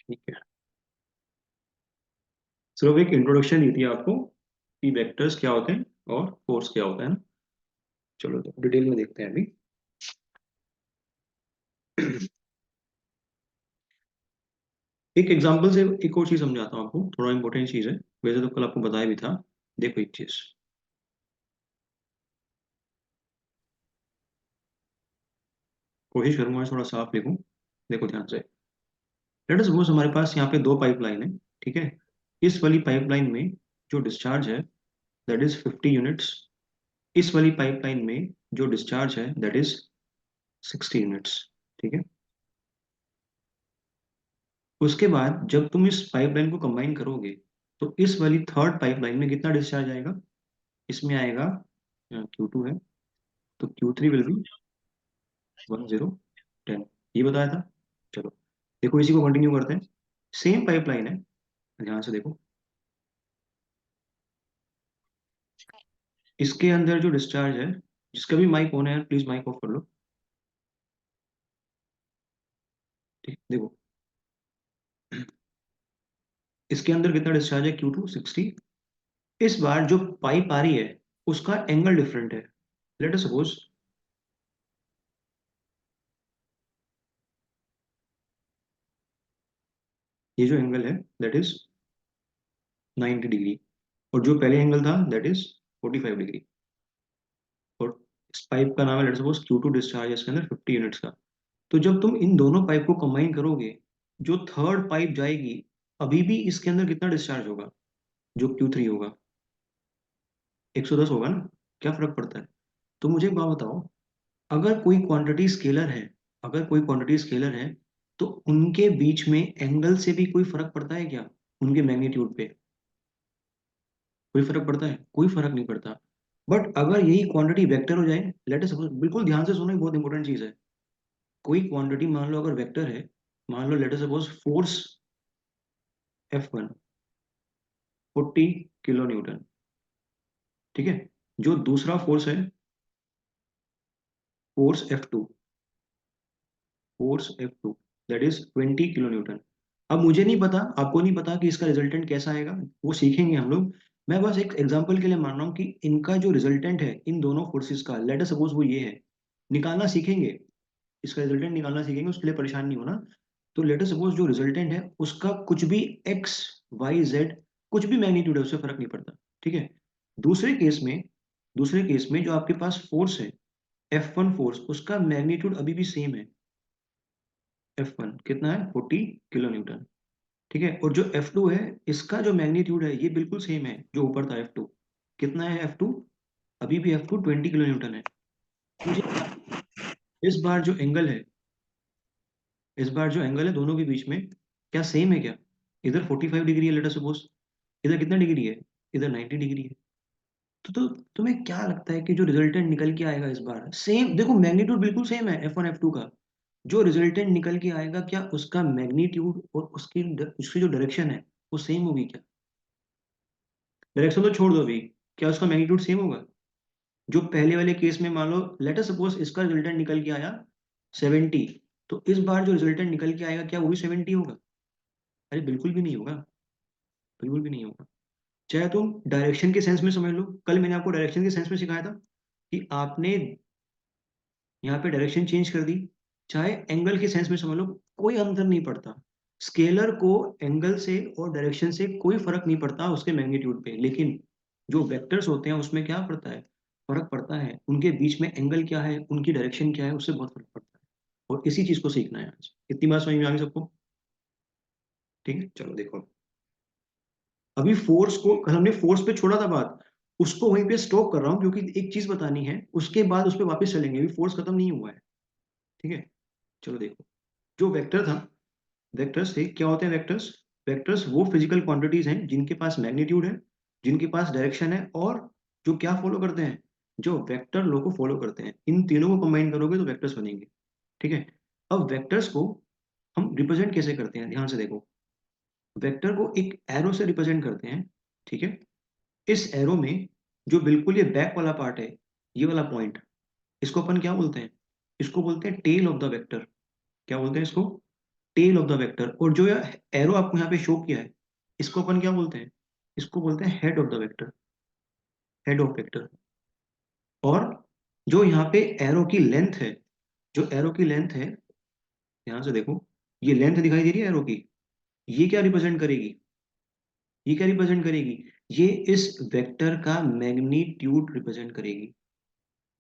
ठीक है, सिर्फ एक इंट्रोडक्शन दी थी आपको कि वेक्टर्स क्या होते हैं और फोर्स क्या होता है ना। चलो तो डिटेल में देखते हैं अभी। एक एग्जांपल से एक और चीज समझाता हूँ आपको, थोड़ा इंपॉर्टेंट चीज है, वैसे तो कल आपको बताया भी था। देखो एक चीज, कोशिश करूंगा थोड़ा साफ लिखूं। देखो ध्यान से, लेट अस सपोज हमारे पास यहाँ पे दो पाइपलाइन है। ठीक है, इस वाली पाइपलाइन में जो डिस्चार्ज है दैट इज 50 यूनिट्स। इस वाली पाइपलाइन में जो डिस्चार्ज है दैट इज 60 यूनिट्स। ठीक है, उसके बाद जब तुम इस पाइपलाइन को कंबाइन करोगे तो इस वाली थर्ड पाइपलाइन में कितना डिस्चार्ज आएगा? इसमें आएगा Q2 है, तो Q3 विल बी 10 ये बताया था। चलो देखो इसी को कंटिन्यू करते हैं। सेम पाइपलाइन है, ध्यान से देखो। इसके अंदर जो डिस्चार्ज है, जिसका भी माइक ऑन है प्लीज माइक ऑफ कर लो। ठीक देखो, इसके अंदर कितना डिस्चार्ज है? Q2 60। इस बार जो पाइप आ रही है उसका एंगल डिफरेंट है। लेट अस सपोज ये जो एंगल है दैट इज 90 डिग्री, और जो पहले एंगल था दैट इज 45 डिग्री। और इस पाइप का नाम है लेट सपोज Q2 डिस्चार्ज है इसके अंदर 50 यूनिट्स का। तो जब तुम इन दोनों पाइप को कंबाइन करोगे, जो थर्ड पाइप जाएगी अभी भी इसके अंदर कितना डिस्चार्ज होगा? जो Q3 होगा 110 होगा ना। क्या फर्क पड़ता है? तो मुझे एक बात बताओ, अगर कोई क्वांटिटी स्केलर है, अगर कोई क्वांटिटी स्केलर है तो उनके बीच में एंगल से भी कोई फर्क पड़ता है क्या? उनके मैग्नीट्यूड पे कोई फर्क पड़ता है? कोई फर्क नहीं पड़ता। बट अगर यही क्वांटिटी वेक्टर हो जाए, लेट अस सपोज, बिल्कुल ध्यान से सुनो, एक बहुत इंपॉर्टेंट चीज है। कोई क्वांटिटी मान लो अगर वेक्टर है, मान लो let us suppose force F1 40 kilonewton. ठीक है, जो दूसरा फोर्स है force F2, force F2 that is 20 kilonewton. अब मुझे नहीं पता, आपको नहीं पता कि इसका रिजल्टेंट कैसा आएगा, वो सीखेंगे हम लोग। मैं बस एक एग्जांपल के लिए मान रहा हूँ कि इनका जो रिजल्टेंट है इन दोनों फोर्सेस का, लेट अस सपोज वो ये है, निकालना सीखेंगे। इसका रिजल्टेंट निकालना सीखेंगे, उसके लिए परेशान नहीं होना। तो लेट अस सपोज जो रिजल्टेंट है उसका कुछ भी एक्स वाई जेड कुछ भी मैग्नीट्यूड है उससे फर्क नहीं पड़ता। ठीक है, दूसरे केस में, दूसरे केस में जो आपके पास फोर्स है F1 फोर्स, उसका मैग्नीट्यूड अभी भी सेम है। F1 कितना है? 40 किलो न्यूटन। ठीक है, और जो F2 है इसका जो मैग्नीट्यूड है ये बिल्कुल सेम है जो ऊपर था F2। कितना है F2? अभी भी F2 20 किलो न्यूटन है। मुझे इस बार जो एंगल है, इस बार जो एंगल है दोनों के बीच में, क्या सेम है क्या? इधर 45 डिग्री है लेट अस सपोज, इधर कितना डिग्री है? इधर 90 डिग्री है। तो तुम्हें क्या लगता है कि जो रिजल्टेंट निकल के आएगा इस बार सेम? देखो मैग्नीट्यूड बिल्कुल सेम है F1 F2 का। जो रिजल्टेंट निकल के आएगा क्या उसका मैग्नीट्यूड और उसकी जो डायरेक्शन है वो सेम होगी क्या? डायरेक्शन तो छोड़ दो अभी, क्या उसका मैग्नीट्यूड सेम होगा? जो पहले वाले केस में मान लो लेट अस सपोज इसका रिजल्टेंट निकल के आया 70, तो इस बार जो रिजल्टेंट निकल के आएगा क्या वो भी 70 होगा? अरे बिल्कुल भी नहीं होगा, बिल्कुल भी नहीं होगा। चाहे तुम डायरेक्शन के सेंस में समझ लो, कल मैंने आपको डायरेक्शन के सेंस में सिखाया था कि आपने यहाँ पे डायरेक्शन चेंज कर दी। चाहे एंगल के सेंस में समझ लो, कोई अंतर नहीं पड़ता। स्केलर को एंगल से और डायरेक्शन से कोई फर्क नहीं पड़ता उसके मैग्नीट्यूड पे, लेकिन जो वेक्टर्स होते हैं उसमें क्या पड़ता है? फर्क पड़ता है। उनके बीच में एंगल क्या है, उनकी डायरेक्शन क्या है, उससे बहुत फर्क पड़ता है। और इसी चीज को सीखना है आज। इतनी बात समझ में आ गई सबको? ठीक है, चलो देखो, अभी फोर्स को, कल हमने फोर्स पे छोड़ा था बात, उसको वहीं पे स्टॉप कर रहा हूँ क्योंकि एक चीज बतानी है, उसके बाद उस पर वापस चलेंगे, अभी फोर्स खत्म नहीं हुआ है। ठीक है, चलो देखो, जो वेक्टर था, वेक्टर्स थे, क्या होते हैं वेक्टर्स? वेक्टर्स वो फिजिकल क्वांटिटीज हैं जिनके पास मैग्नीट्यूड है, जिनके पास डायरेक्शन है, और जो क्या फॉलो करते हैं? जो वेक्टर लो को फॉलो करते हैं। इन तीनों को कंबाइन करोगे तो वेक्टर्स बनेंगे। ठीक है, अब वेक्टर्स को हम रिप्रेजेंट कैसे करते हैं, ध्यान से देखो। वेक्टर को एक एरो से रिप्रेजेंट करते हैं। ठीक है, इस एरो में जो बिल्कुल ये बैक वाला पार्ट है, ये वाला पॉइंट, इसको अपन क्या बोलते हैं? इसको बोलते हैं टेल ऑफ द वेक्टर। क्या बोलते हैं इसको? टेल ऑफ द वेक्टर, और जो एरो आपको यहाँ पे शो किया है, इसको अपन क्या बोलते हैं? इसको बोलते हैं head of the vector, head of vector. और जो यहाँ पे एरो की लेंथ है, जो एरो की लेंथ है, ध्यान से देखो, ये लेंथ दिखाई दे रही है एरो की, ये क्या रिप्रेजेंट करेगी? ये क्या रिप्रेजेंट करेगी? ये इस वेक्टर का मैग्नीट्यूड रिप्रेजेंट करेगी,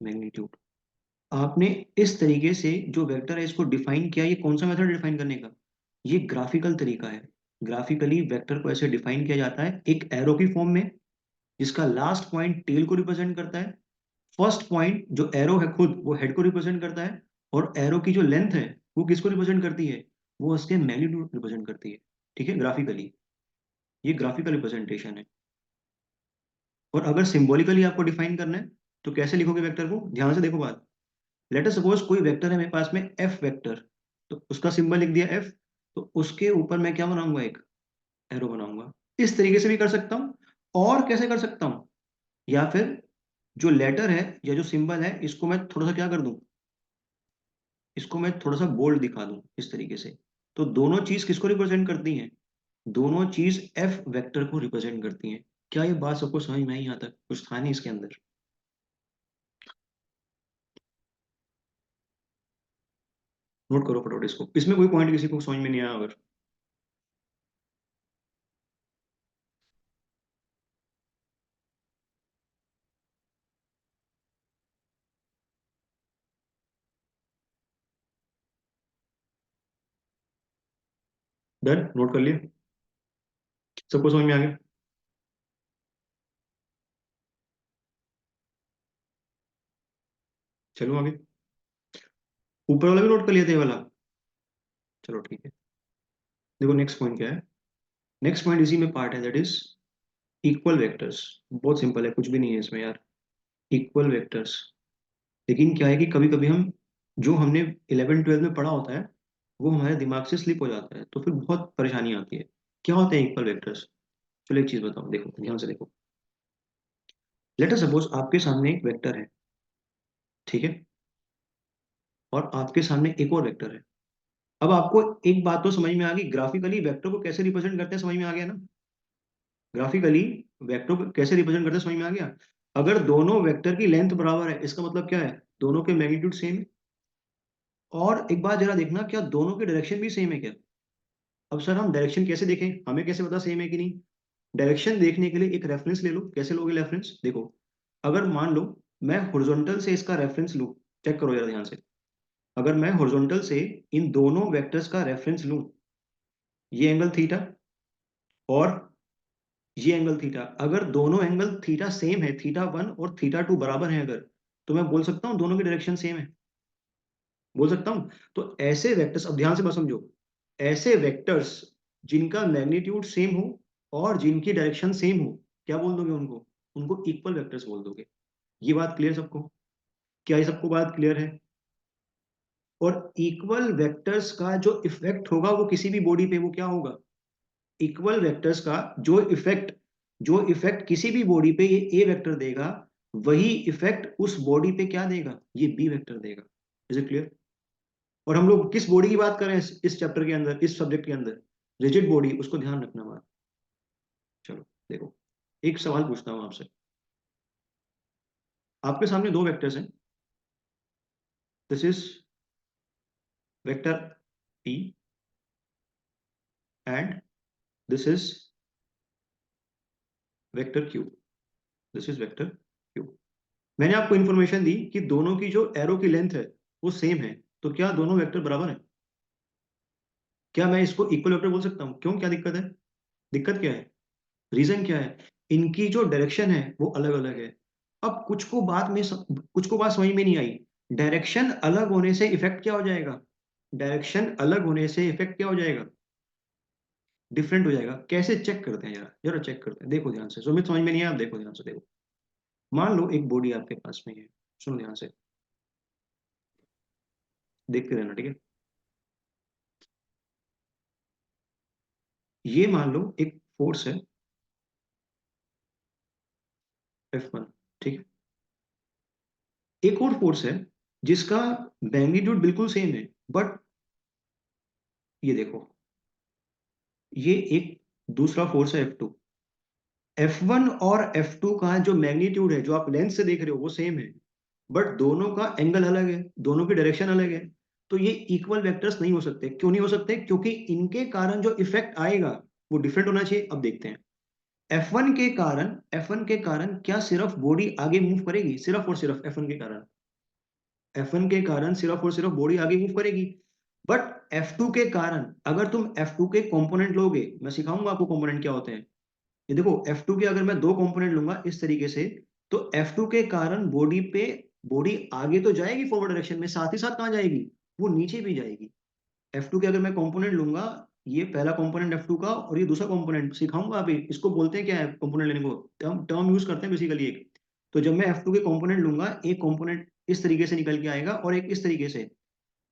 मैग्नीट्यूड। आपने इस तरीके से जो वेक्टर है इसको डिफाइन किया। ये कौन सा मेथड डिफाइन करने का? ये ग्राफिकल तरीका है। ग्राफिकली वेक्टर को ऐसे डिफाइन किया जाता है एक एरो की फॉर्म में, जिसका लास्ट पॉइंट टेल को रिप्रेजेंट करता है, फर्स्ट पॉइंट जो एरो है खुद वो हेड को रिप्रेजेंट करता है, और एरो की जो लेंथ है वो किसको रिप्रेजेंट करती है? वो उसके मैग्नीट्यूड रिप्रेजेंट करती है। ठीक है, ग्राफिकली, ये ग्राफिकल रिप्रेजेंटेशन है। और अगर सिंबॉलिकली आपको डिफाइन करना है तो कैसे लिखोगे वेक्टर को? ध्यान से देखो बात। लेट अस सपोज कोई वेक्टर है मेरे पास में एफ वेक्टर, तो उसका सिंबल लिख दिया एफ, तो उसके ऊपर मैं क्या बनाऊंगा? एक एरो बनाऊंगा। इस तरीके से भी कर सकता हूं। और कैसे कर सकता हूं? या फिर जो लेटर है या जो सिंबल है इसको मैं थोड़ा सा क्या कर दूं, इसको मैं थोड़ा सा बोल्ड दिखा दूं इस तरीके से। तो दोनों चीज किसको रिप्रेजेंट करती हैं? दोनों चीज एफ वेक्टर को रिप्रेजेंट करती हैं। क्या ये बात सबको समझ में आई? यहाँ तक कुछ था नहीं इसके अंदर? नोट करो फटाफट इसको, इसमें कोई पॉइंट किसी को समझ में नहीं आया अगर। डन, नोट कर लिया? सबको समझ में आ गया? चलो आगे। ऊपर वाला भी नोट कर लिया था ये वाला? चलो ठीक है। देखो नेक्स्ट पॉइंट क्या है। नेक्स्ट पॉइंट इसी में पार्ट है, दैट इज इक्वल वेक्टर्स। बहुत सिंपल है, कुछ भी नहीं है इसमें यार। Equal vectors. लेकिन क्या है कि कभी कभी हम, जो हमने 11 12 में पढ़ा होता है, वो हमारे दिमाग से स्लिप हो जाता है, तो फिर बहुत परेशानी आती है। क्या होते हैं इक्वल वेक्टर्स? चलो एक चीज बताओ, देखो ध्यान से देखो। लेट अस सपोज आपके सामने एक वेक्टर है, ठीक है, और आपके सामने एक और वेक्टर है। अब आपको एक बात तो समझ में आ गई, ग्राफिकली वेक्टर को कैसे रिप्रेजेंट करते हैं, समझ में आ गया ना? ग्राफिकली वेक्टर को कैसे रिप्रेजेंट करते हैं समझ में आ गया। अगर दोनों वेक्टर की लेंथ बराबर है, इसका मतलब क्या है? दोनों के मैग्नीट्यूड सेम है। और एक बात जरा देखना, क्या दोनों के डायरेक्शन भी सेम है क्या? अब सर हम डायरेक्शन कैसे देखें, हमें कैसे पता सेम है कि नहीं? डायरेक्शन देखने के लिए एक रेफरेंस ले लो। कैसे लोगे रेफरेंस? देखो, अगर मान लो मैं हॉरिजॉन्टल से इसका रेफरेंस लूं, चेक करो जरा ध्यान से। अगर मैं हॉरिजॉन्टल से इन दोनों वेक्टर्स का रेफरेंस लूं, ये एंगल थीटा और ये एंगल थीटा, अगर दोनों एंगल थीटा सेम है, थीटा 1 और थीटा 2 बराबर है अगर, तो मैं बोल सकता हूँ दोनों की डायरेक्शन सेम है। बोल सकता हूँ। तो ऐसे वेक्टर्स, अब ध्यान से बस समझो, ऐसे वेक्टर्स जिनका मैग्नीट्यूड सेम हो और जिनकी डायरेक्शन सेम हो, क्या बोल दोगे उनको? उनको इक्वल वेक्टर्स बोल दोगे। ये बात क्लियर सबको? क्या ये सबको बात क्लियर है? और इक्वल वेक्टर्स का जो इफेक्ट होगा वो किसी भी बॉडी पे, वो क्या होगा? इक्वल वेक्टर्स का जो इफेक्ट किसी भी बॉडी पे ये ए वेक्टर देगा, वही इफेक्ट उस बॉडी पे क्या देगा? ये बी वेक्टर देगा। Is it clear? और हम लोग किस बॉडी की बात कर रहे हैं इस चैप्टर के अंदर, इस सब्जेक्ट के अंदर? रिजिड बॉडी, उसको ध्यान रखना बात। चलो देखो, एक सवाल पूछता हूँ आपसे। आपके सामने दो वेक्टर्स हैं। This is vector P and this is vector Q. This is vector Q. मैंने आपको इंफॉर्मेशन दी कि दोनों की जो एरो की लेंथ है वो सेम है, तो क्या दोनों वेक्टर बराबर है? क्या मैं इसको इक्वल वेक्टर बोल सकता हूँ? क्यों, क्या दिक्कत है? दिक्कत क्या है? रीजन क्या है? इनकी जो डायरेक्शन है वो अलग अलग है। अब कुछ को बात समझ में नहीं आई। डायरेक्शन अलग होने से इफेक्ट क्या हो जाएगा? डायरेक्शन अलग होने से इफेक्ट क्या हो जाएगा? डिफरेंट हो जाएगा। कैसे? चेक करते हैं जरा, जरा चेक करते हैं, देखो ध्यान से। सुमित समझ में नहीं आया? आप देखो ध्यान से देखो। मान लो एक बॉडी आपके पास में है, सुनो ध्यान से, देखते रहना, ठीक है। ये मान लो एक फोर्स है F1, ठीक है। एक और फोर्स है जिसका मैग्नीट्यूड बिल्कुल सेम है, बट ये देखो, ये एक दूसरा फोर्स है F2। F1 और F2 का जो मैग्नीट्यूड है, जो आप लेंथ से देख रहे हो, वो सेम है, बट दोनों का एंगल अलग है, दोनों की डायरेक्शन अलग है। तो ये इक्वल वेक्टर्स नहीं हो सकते। क्यों नहीं हो सकते? क्योंकि इनके कारण जो इफेक्ट आएगा वो डिफरेंट होना चाहिए। अब देखते हैं। F1 के कारण क्या सिर्फ बॉडी आगे मूव करेगी? सिर्फ और सिर्फ F1 के कारण सिर्फ और सिर्फ बॉडी आगे मूव करेगी। बट F2 के कारण, अगर तुम F2 के कंपोनेंट लोगे, मैं सिखाऊंगा आपको कंपोनेंट क्या होते हैं। ये देखो, F2 के अगर मैं दो कंपोनेंट लूंगा इस तरीके से, तो F2 के कारण बॉडी आगे तो जाएगी फॉरवर्ड डायरेक्शन में, साथ ही साथ कहाँ जाएगी? वो नीचे भी जाएगी। F2 के अगर मैं कंपोनेंट लूंगा, ये पहला कंपोनेंट F2 का और ये दूसरा कंपोनेंट, सिखाऊंगा अभी इसको बोलते हैं क्या है कंपोनेंट लेने को, टर्म टर्म यूज करते हैं बेसिकली एक। तो जब मैं F2 के कंपोनेंट लूंगा, एक कंपोनेंट इस तरीके से निकल के आएगा और एक इस तरीके से।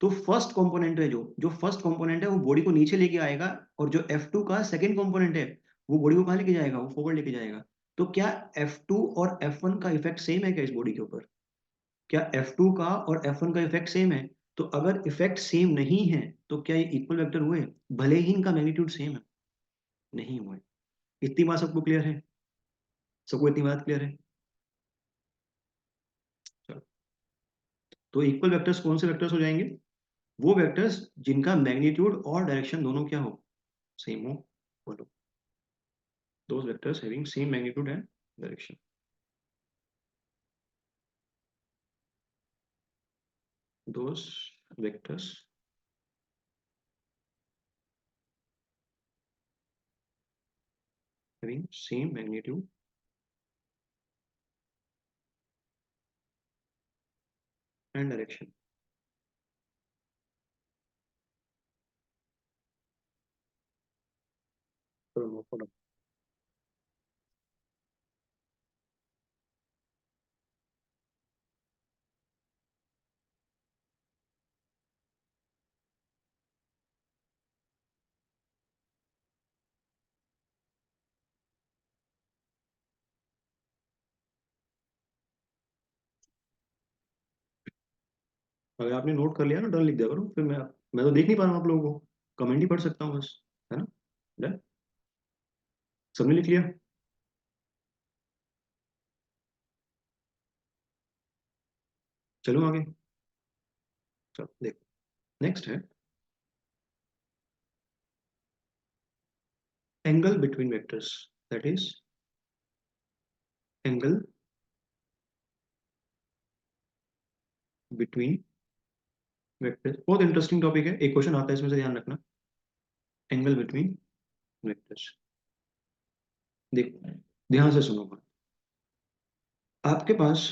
तो फर्स्ट कंपोनेंट है, जो जो फर्स्ट कंपोनेंट है वो बॉडी को नीचे लेके आएगा, और जो F2 का सेकंड कंपोनेंट है वो बॉडी को कहाँ लेके जाएगा? वो फॉरवर्ड लेके जाएगा। तो क्या F2 और F1 का इफेक्ट सेम है क्या इस बॉडी के ऊपर? क्या F2 का और F1 का इफेक्ट सेम है? तो अगर इफेक्ट सेम नहीं है, तो क्या ये इक्वल वेक्टर हुए? भले ही इनका मैग्नीट्यूड सेम है, नहीं हुए। इतनी बात सबको क्लियर है? सबको इतनी बात क्लियर है? चलो, तो इक्वल वेक्टर्स कौन से वेक्टर्स हो जाएंगे? वो वेक्टर्स जिनका मैग्नीट्यूड और डायरेक्शन दोनों क्या हो? सेम हो। बोलो। those vectors having same magnitude and direction. Those vectors having same magnitude and direction. No problem. अगर आपने नोट कर लिया ना, डन लिख दिया करो, फिर मैं तो देख नहीं पा रहा हूँ आप लोगों को, कमेंट ही पढ़ सकता हूँ बस, है ना? डन। सबने लिख लिया? चलो आगे। चलो देखो, नेक्स्ट है angle between vectors, that is angle between vectors. बहुत इंटरेस्टिंग टॉपिक है, एक क्वेश्चन आता है इसमें से, ध्यान रखना। Angle between vectors. देखो, ध्यान से सुनो। आपके पास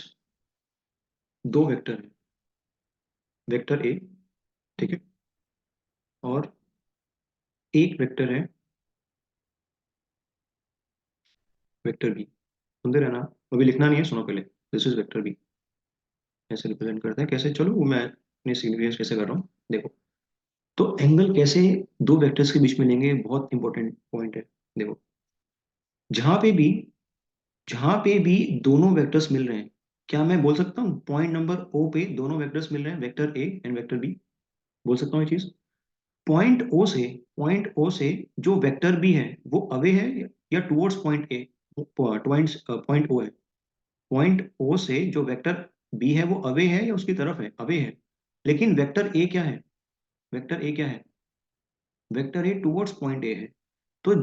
दो वेक्टर है, वेक्टर ए, ठीक है, और एक वेक्टर है, वेक्टर बी। सुनते रहना, अभी लिखना नहीं है, सुनो पहले। This is vector B. कैसे रिप्रेजेंट करते हैं, कैसे, चलो वो मैं अपने सिग्निफिकेंस कैसे कर रहा हूँ देखो। तो एंगल कैसे दो वेक्टर्स के बीच में लेंगे, बहुत इंपॉर्टेंट पॉइंट है। देखो, जहां पे भी जहां पे भी दोनों वेक्टर्स मिल रहे हैं, क्या मैं बोल सकता हूँ पॉइंट नंबर ओ पे दोनों वेक्टर्स मिल रहे हैं, vector A and vector B? बोल सकता हूँ ये चीज? पॉइंट ओ से जो वेक्टर बी है वो अवे है या towards point A? Point O है। पॉइंट ओ से जो वेक्टर बी है वो अवे है या उसकी तरफ है? अवे है। लेकिन वेक्टर ए क्या है? वेक्टर ए क्या है? वेक्टर ए टुवर्ड्स पॉइंट ए है। तो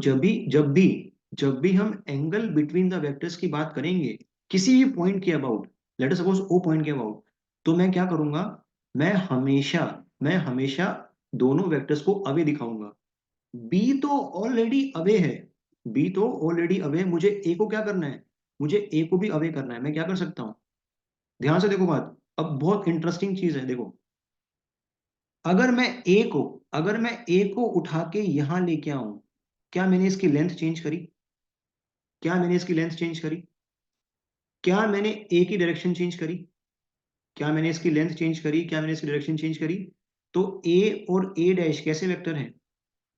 जब भी हम एंगल बिटवीन द वेक्टर्स की बात करेंगे, किसी भी पॉइंट के about, let us suppose O point के अबाउट, तो मैं क्या करूंगा? मैं हमेशा दोनों वेक्टर्स को अवे दिखाऊंगा। बी तो ऑलरेडी अवे है, बी तो ऑलरेडी अवे है, मुझे ए को क्या करना है? मुझे ए को भी अवे करना है। मैं क्या कर सकता हूँ? ध्यान से देखो बात, अब बहुत इंटरेस्टिंग चीज है, देखो। अगर मैं ए को अगर मैं ए को उठा के यहां लेके आऊं, क्या मैंने इसकी लेंथ चेंज करी? क्या मैंने इसकी लेंथ चेंज करी? क्या मैंने ए की डायरेक्शन चेंज करी? क्या मैंने इसकी लेंथ चेंज करी? क्या मैंने इसकी डायरेक्शन चेंज करी? तो ए और ए डैश कैसे वेक्टर हैं?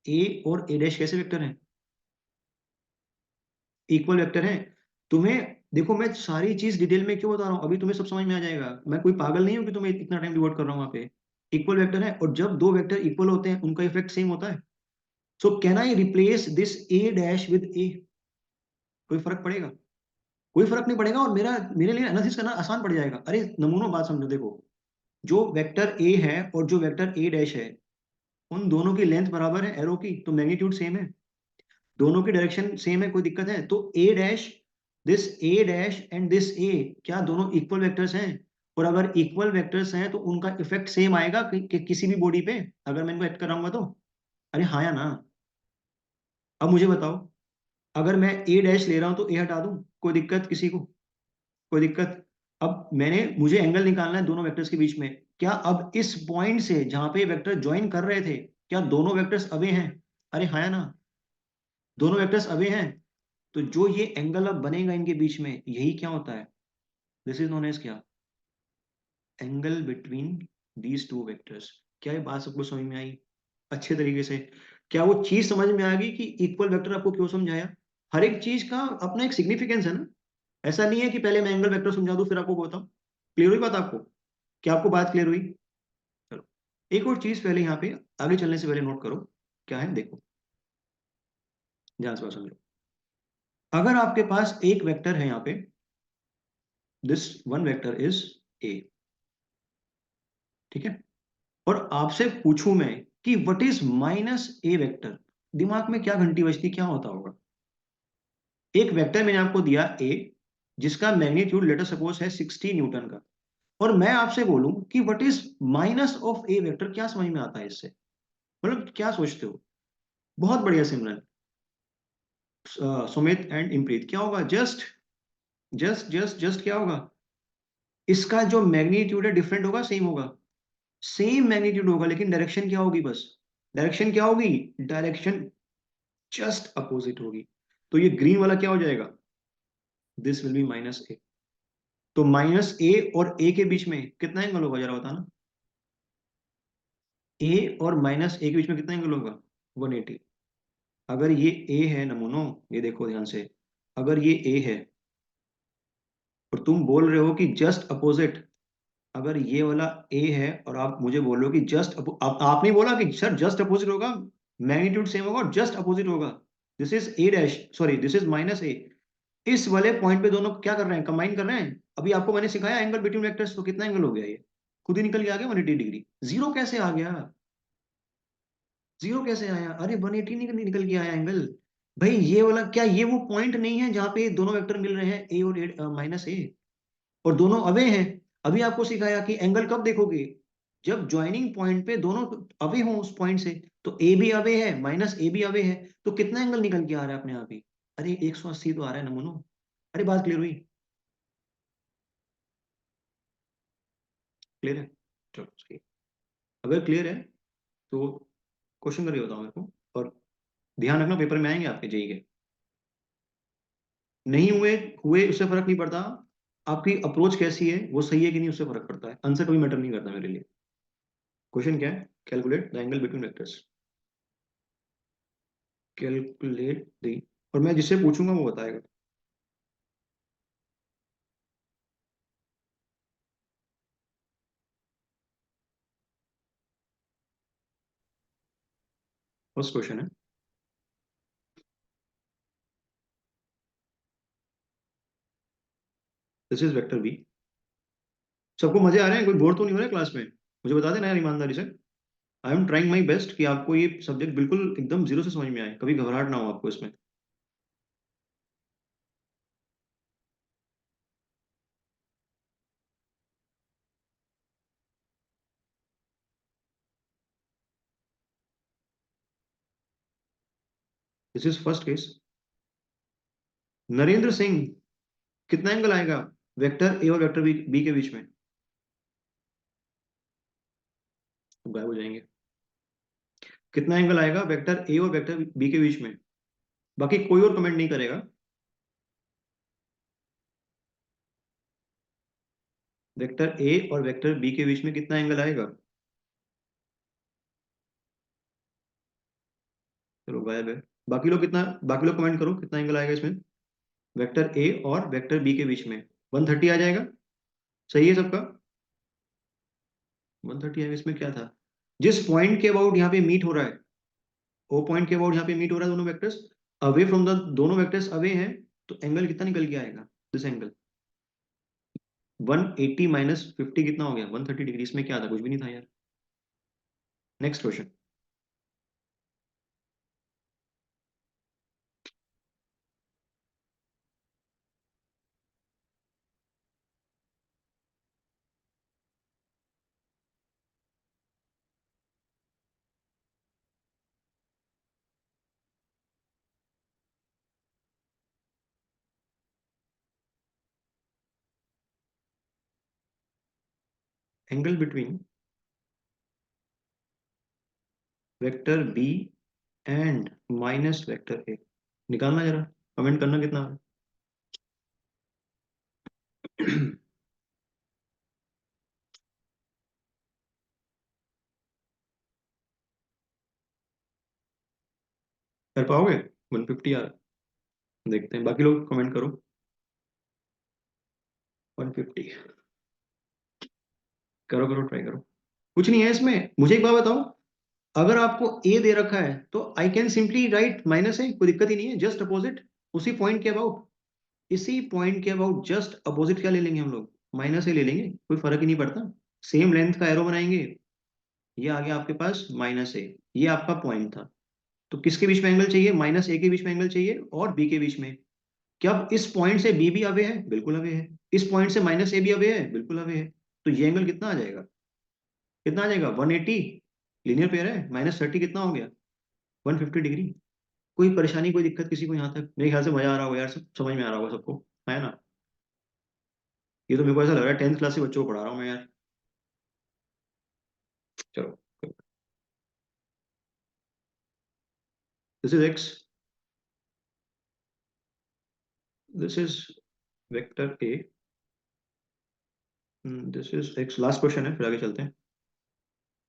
ए और ए डैश कैसे वेक्टर हैं? इक्वल वेक्टर हैं। तुम्हें देखो, मैं सारी चीज डिटेल में क्यों बता रहा हूँ, अभी तुम्हें सब समझ में आ जाएगा। मैं कोई पागल नहीं हूँ कि तुम्हें इतना टाइम डिवोट कर रहा हूँ वहां पे। इक्वल वेक्टर है, और जब दो वेक्टर इक्वल होते हैं उनका इफेक्ट सेम होता है। So can I replace this A dash with A? कोई फर्क पड़ेगा? कोई फर्क नहीं पड़ेगा, और मेरे लिए एनालिसिस करना आसान पड़ जाएगा। अरे नमूनों, बात समझो, देखो, जो वेक्टर ए है और जो वेक्टर ए डैश है, उन दोनों की लेंथ बराबर है एरो की, तो मैग्नीट्यूड सेम है, दोनों की डायरेक्शन सेम है, कोई दिक्कत है? तो A dash, this A dash and this A, क्या दोनों इक्वल वेक्टर्स हैं? और अगर इक्वल वेक्टर्स हैं तो उनका इफेक्ट सेम आएगा किसी भी बॉडी पे, अगर मैं इनको एक्ट कराऊंगा तो। अरे हाँ या ना? अब मुझे बताओ, अगर मैं ए डैश ले रहा हूं तो ए हटा दूं, कोई दिक्कत किसी को? कोई दिक्कत? अब मुझे एंगल निकालना है दोनों वेक्टर्स के बीच में। क्या अब इस पॉइंट से जहां पे वेक्टर ज्वाइन कर रहे थे, क्या दोनों वेक्टर्स अवे हैं? अरे हाँ या ना? दोनों वेक्टर्स अवे हैं। तो जो ये एंगल अब बनेगा इनके बीच में, यही क्या होता है? दिस इज नोन एज क्या? Angle between these two vectors. क्या ये बात सबको समझ में आई अच्छे तरीके से? क्या वो चीज समझ में आ गई कि इक्वल वेक्टर आपको क्यों समझाया? हर एक चीज का अपना एक सिग्निफिकेंस है ना। ऐसा नहीं है कि पहले मैं एंगल वेक्टर समझा दूं फिर आपको बताऊं। क्लियर हुई बात आपको? क्या आपको बात क्लियर हुई? चलो, एक और चीज पहले यहाँ पे आगे चलने से पहले नोट करो। क्या है देखो, ध्यान से बात समझो। अगर आपके पास एक वेक्टर है यहाँ पे, this one vector is a, ठीक है, और आपसे पूछूं मैं कि what is minus A vector, दिमाग में क्या घंटी बजती, क्या होता होगा? एक वेक्टर मैंने आपको दिया ए, जिसका मैग्नीट्यूड लेटर सपोज है 60 न्यूटन का, और मैं आपसे बोलूं कि what is minus of A vector, क्या समझ में आता है इससे? मतलब क्या सोचते हो? बहुत बढ़िया सिमरन, सुमित एंड इमप्रीत, क्या होगा? जस्ट जस्ट जस्ट जस्ट क्या होगा? इसका जो मैग्नीट्यूड है डिफरेंट होगा, सेम होगा? सेम मैग्नीट्यूड होगा, लेकिन डायरेक्शन क्या होगी बस? डायरेक्शन क्या होगी? डायरेक्शन जस्ट अपोजिट होगी। तो ये ग्रीन वाला क्या हो जाएगा? दिस विल बी माइनस ए। तो माइनस ए और ए के बीच में कितना एंगल होगा, जरा बताना। ए और माइनस ए के बीच में कितना एंगल होगा? 180। अगर ये ए है नमूनो, ये देखो ध्यान से, अगर ये ए है और तुम बोल रहे हो कि जस्ट अपोजिट, अगर ये वाला ए है और आप मुझे बोल रहे हो कि आपने बोला कि सर जस्ट अपोजिट होगा, मैग्नीट्यूड सेम होगा और जस्ट अपोजिट होगा, this is A dash, sorry this is minus A. इस वाले पॉइंट पे दोनों क्या कर रहे हैं? कंबाइन कर रहे हैं। अभी आपको मैंने सिखाया एंगल बिटवीन वेक्टर्स, तो कितना एंगल हो गया ये? खुद ही निकल के आ गया 180 डिग्री। जीरो कैसे आ गया? जीरो कैसे आया? अरे 180 निकल के आया एंगल। भाई ये वाला क्या, ये वो पॉइंट नहीं है जहां पे दोनों वेक्टर मिल रहे हैं, ए और माइनस ए, और दोनों अवे हैं? अभी आपको सिखाया कि एंगल कब देखोगे, जब ज्वाइनिंग पॉइंट पे दोनों अवे हो उस पॉइंट से। तो ए भी अवे है, माइनस ए भी अवे है, तो कितना एंगल निकल के आ रहा है अपने आप ही? अरे 180 तो आ रहा है नमूनो। अरे बात क्लियर हुई? क्लियर है? चलो सही है। अगर क्लियर है तो क्वेश्चन करके बताओ मेरे को। और ध्यान रखना, पेपर में आएंगे आपके जेई के। नहीं हुए, हुए उससे फर्क नहीं पड़ता। आपकी अप्रोच कैसी है, वो सही है कि नहीं, उससे फर्क पड़ता है। आंसर कोई मैटर नहीं करता मेरे लिए। क्वेश्चन क्या है? Calculate the angle between vectors. Calculate the, और मैं जिससे पूछूंगा वो बताएगा। फर्स्ट क्वेश्चन है, दिस इज वेक्टर बी। सबको मजे आ रहे हैं? कोई बोर तो नहीं हो रहा है क्लास में? मुझे बता देना यार ईमानदारी से। I am trying my best कि आपको ये सब्जेक्ट बिल्कुल एकदम जीरो से समझ में आए, कभी घबराहट ना हो आपको इसमें। This is first case. Narendra Singh, कितना एंगल आएगा वेक्टर ए और वेक्टर बी के बीच में? गायब हो जाएंगे। कितना एंगल आएगा वेक्टर ए और वेक्टर बी के बीच में? बाकी कोई और कमेंट नहीं करेगा। वेक्टर ए और वेक्टर बी के बीच में कितना एंगल आएगा? चलो गायब है। बाकी लोग कमेंट करो कितना एंगल आएगा इसमें, वेक्टर ए और वेक्टर बी के बीच में। 130 आ जाएगा। सही है सबका? 130 है, इसमें क्या था? जिस पॉइंट के अबाउट यहाँ पे मीट हो रहा है, ओ पॉइंट के अबाउट यहाँ पे मीट हो रहा है दोनों वेक्टर्स, अवे फ्रॉम द, दोनों वेक्टर्स अवे हैं, तो एंगल कितना निकल के आएगा? दिस एंगल 180 माइनस 50 कितना हो गया? 130 डिग्री। इसमें क्या था? कुछ भी नहीं था यार। Next question. Angle between vector B and minus vector A, निकालना जरा, कमेंट करना कितना है। कर पाओगे? 150 यार, देखते हैं, बाकी लोग कमेंट करो। 150, करो करो, ट्राई करो। कुछ नहीं है इसमें, मुझे एक बात बताओ, अगर आपको ए दे रखा है तो I can simply write minus है, कोई दिक्कत ही नहीं है, जस्ट अपोजिट, उसी पॉइंट के अबाउट, इसी पॉइंट के अबाउट जस्ट अपोजिट क्या ले लेंगे हम लोग? माइनस ए ले लेंगे, कोई फर्क ही नहीं पड़ता। सेम लेंथ का एरो बनाएंगे, ये आ गया आपके पास माइनस ए, ये आपका पॉइंट था। तो किसके बीच में एंगल चाहिए? माइनस ए के बीच में एंगल चाहिए और बी के बीच में। क्या अब इस पॉइंट से बी भी अवे है? बिल्कुल अवे है। इस पॉइंट से माइनस ए भी अवे है? बिल्कुल अवे है। तो ये एंगल कितना आ जाएगा? कितना आ जाएगा? 180, लीनियर पेयर है, माइनस 30 कितना हो गया? 150 डिग्री। कोई परेशानी, कोई दिक्कत किसी को यहाँ तक? मेरे ख्याल से मजा आ रहा होगा यार, सब समझ में आ रहा होगा सबको, है ना? ये तो मेरे को ऐसा लग रहा है 10th क्लास के बच्चों को पढ़ा रहा हूँ मैं यार। चलो, this is x, this is vector A, this is x. Last question है, फिर आगे चलते हैं,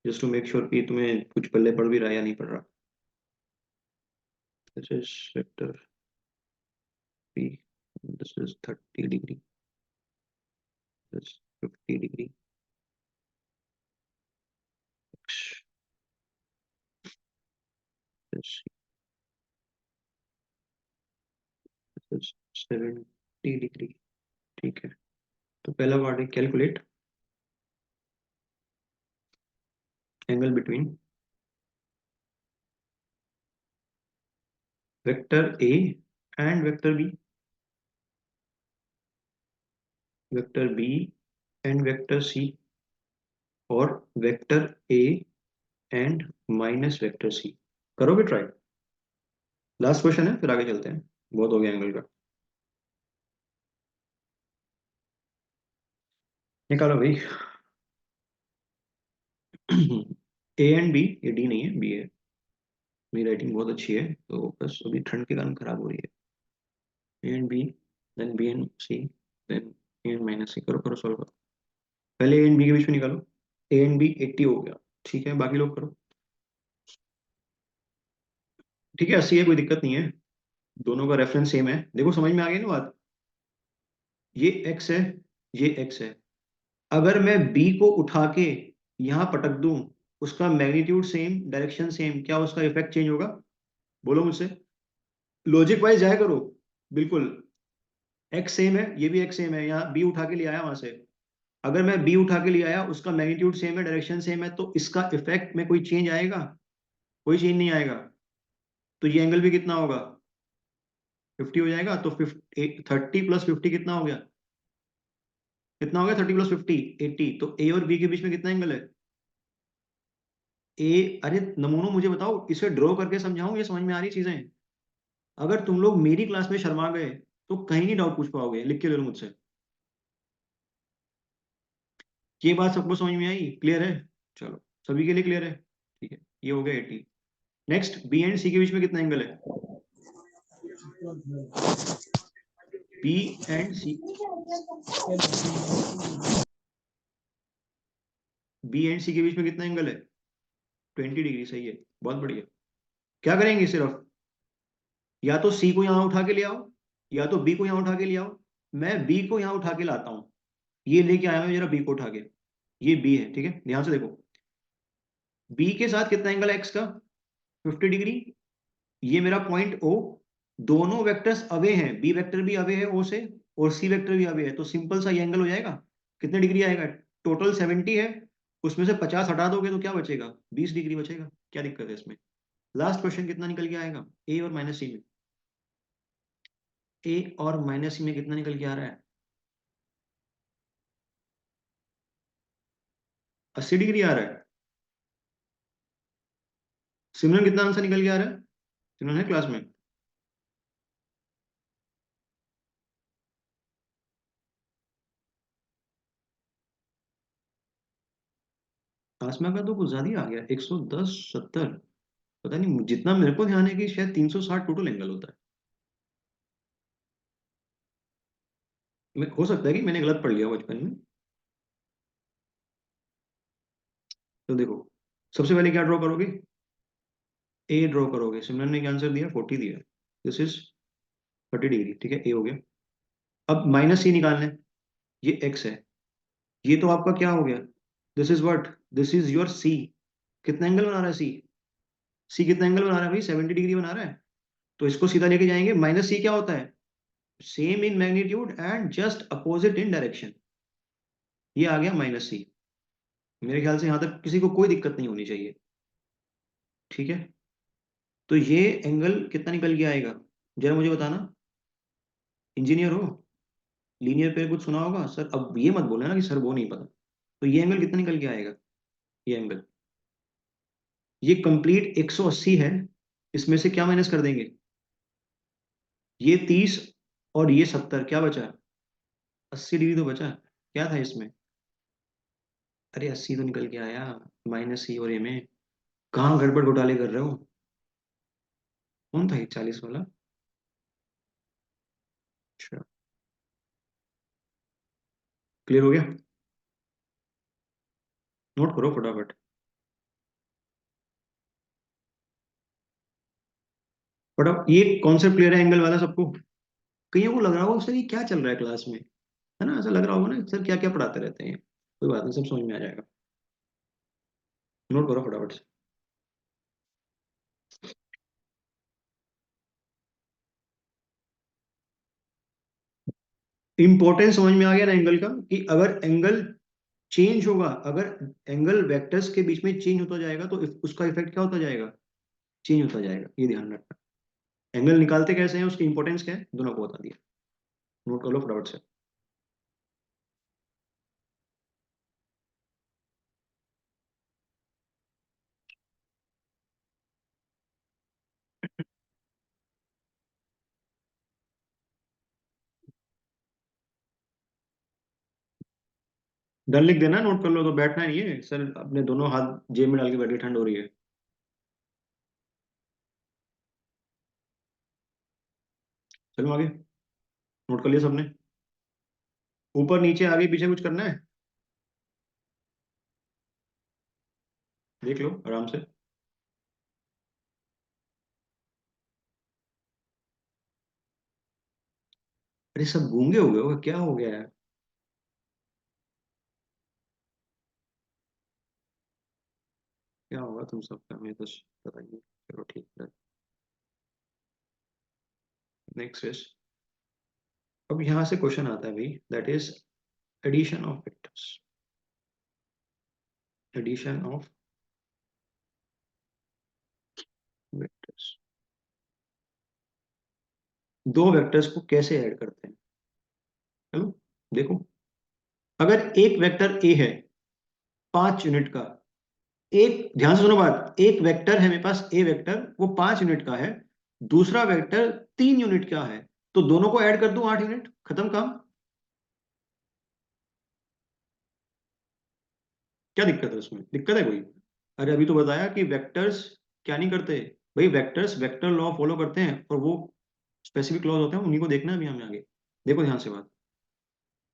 जस्ट टू मेक श्योर कि तुम्हें कुछ पल्ले पड़ भी रहा है या नहीं पड़ रहा। This is vector P, this is 30 degree, this 50 degree, this is 70 degree. ठीक है, तो पहला पार्ट है calculate angle between vector A and vector B, vector B and vector C, और vector A and minus vector C. करोगे try? Last question है, फिर आगे चलते हैं, बहुत हो गया एंगल का। निकालो भाई। ए एंड बी, ये डी नहीं है, बी है। मेरी राइटिंग बहुत अच्छी है, तो बस अभी ठंड के कारण खराब हो रही है। A and B, then B and C, then A and minus C. करो करो, सॉल्व करो। पहले ए एंड बी के बीच में निकालो। ए एंड बी 80 हो गया, ठीक है, बाकी लोग करो। ठीक है, 80 है, कोई दिक्कत नहीं है, दोनों का रेफरेंस सेम है। देखो समझ में आ गई ना बात? ये एक्स है, ये एक्स है, अगर मैं बी को उठा के यहाँ पटक दूं, उसका मैग्नीट्यूड सेम, डायरेक्शन सेम, क्या उसका इफेक्ट चेंज होगा? बोलो मुझसे, लॉजिक वाइज जाया करो। बिल्कुल, एक्स सेम है, ये भी एक्स सेम है, यहाँ बी उठा के ले आया वहां से, अगर मैं बी उठा के ले आया, उसका मैग्नीट्यूड सेम है, डायरेक्शन सेम है, तो इसका इफेक्ट में कोई चेंज आएगा? कोई चेंज नहीं आएगा। तो ये एंगल भी कितना होगा? 50 हो जाएगा। तो 30 प्लस 50 कितना हो गया? कितना हो गया? 30 प्लस 50, 80। तो ए और बी के बीच में कितना एंगल है? ए, अरे नमूनो मुझे बताओ, इसे ड्रॉ करके समझाऊं, ये समझ में आ रही चीजें? अगर तुम लोग मेरी क्लास में शर्मा गए तो कहीं नहीं डाउट पूछ पाओगे, लिख के ले लो मुझसे। ये बात सबको समझ में आई? क्लियर है? चलो, सभी के लिए क्लियर है, ठीक है, ये हो गया 80। नेक्स्ट, बी एंड सी के बीच में कितना एंगल है? B and C, B and C के बीच में कितना एंगल है? 20 डिग्री, सही है, बहुत बढ़िया। क्या करेंगे सिर्फ, या तो सी को यहां उठा के ले आओ, या तो बी को यहां उठा के ले आओ। मैं बी को यहां उठा के लाता हूं, ये लेके आया हूं जरा बी को उठा के, ये बी है, ठीक है, ध्यान से देखो। बी के साथ कितना एंगल है एक्स का? 50 डिग्री। ये मेरा पॉइंट ओ। दोनों वेक्टर्स अवे हैं, बी वेक्टर भी अवे है ओ से, और सी वेक्टर भी अवे है, तो सिंपल सा ये एंगल हो जाएगा। कितने डिग्री आएगा? टोटल 70 है, उसमें से 50 हटा दोगे तो क्या बचेगा? 20 डिग्री बचेगा। क्या दिक्कत है इसमें? लास्ट क्वेश्चन कितना निकल के आएगा ए और माइनस सी में? ए और माइनस सी में कितना निकल के आ रहा है? 80 डिग्री आ रहा है। सिमरन कितना आंसर निकल के आ रहा है? सिमरन है क्लास में? आसमा का तो कुछ ज्यादा ही आ गया, 110, 70। पता नहीं, जितना मेरे को ध्यान है कि शायद 360 टोटल एंगल होता है। हो सकता है कि मैंने गलत पढ़ लिया बचपन में। तो देखो, सबसे पहले क्या ड्रॉ करोगे? ए ड्रॉ करोगे। सिमरन ने क्या आंसर दिया? 40 दिया। दिस इज 30 डिग्री, ठीक है, ए हो गया। अब माइनस सी निकालना है। ये एक्स है। ये तो आपका क्या हो गया? This is what? This is your C. कितना एंगल बना रहा है सी? सी कितना एंगल बना रहा है भाई? 70 डिग्री बना रहा है। तो इसको सीधा लेके जाएंगे। माइनस सी क्या होता है? Same in magnitude and just opposite in direction. ये आ गया माइनस सी। मेरे ख्याल से यहां तक किसी को कोई दिक्कत नहीं होनी चाहिए, ठीक है। तो ये एंगल कितना निकल के आएगा? जरा मुझे बताना। इंजीनियर हो, लीनियर पे कुछ सुना होगा सर, अब ये मत बोलना ना कि सर वो नहीं पता। तो ये एंगल कितना निकल के आएगा? ये एंगल, ये कंप्लीट 180 है। इसमें से क्या माइनस कर देंगे? ये 30 और ये 70, क्या बचा? 80 डिग्री तो बचा। क्या था इसमें? अरे 80 तो निकल के आया। माइनस सी और ये में कहाँ गड़बड़ घोटाले कर रहे हो? कौन था ये 40 वाला? अच्छा, क्लियर हो गया? नोट करो फटाफट। फटाफट, ये कॉन्सेप्ट क्लियर है एंगल वाला सबको? कईयों को लग रहा होगा सर ये क्या चल रहा है क्लास में, है ना, ऐसा लग रहा होगा ना सर क्या क्या पढ़ाते रहते हैं। कोई बात नहीं, सब समझ में आ जाएगा। नोट करो फटाफट से। इंपॉर्टेंस समझ में आ गया ना एंगल का, कि अगर एंगल चेंज होगा, अगर एंगल वेक्टर्स के बीच में चेंज होता जाएगा तो उसका इफेक्ट क्या होता जाएगा? चेंज होता जाएगा, ये ध्यान रखना। एंगल निकालते कैसे हैं, उसकी इंपॉर्टेंस क्या है, दोनों को बता दिया। नोट कर लो फटाफट से। डन लिख देना, नोट कर लो, तो बैठना नहीं है सर, अपने दोनों हाथ जेब में डाल के बैठे, ठंड हो रही है। चलो आगे। नोट कर लिया सबने? ऊपर नीचे आगे पीछे कुछ करना है? देख लो आराम से। अरे सब गूंगे हो गए हो क्या? हो गया है? क्या होगा तुम सबका, हमें तो बताइए। चलो ठीक है। नेक्स्ट इज, अब यहाँ से क्वेश्चन आता है भाई, that is addition of vectors. Addition of vectors. दो वेक्टर्स को कैसे ऐड करते हैं? चलो देखो। अगर एक वेक्टर ए है 5 यूनिट का, एक ध्यान से सुनो बात, एक वेक्टर है मेरे पास ए वेक्टर, वो 5 यूनिट का है। दूसरा वेक्टर 3 यूनिट का है। तो दोनों को ऐड कर दूं, 8 यूनिट, खत्म काम। क्या दिक्कत है उसमें? दिक्कत है कोई? अरे अभी तो बताया कि वेक्टर्स क्या नहीं करते। भाई वेक्टर्स वेक्टर लॉ फॉलो करते हैं, और वो स्पेसिफिक लॉज होते हैं, उन्हीं को देखना है अभी हमें आगे। देखो ध्यान से बात।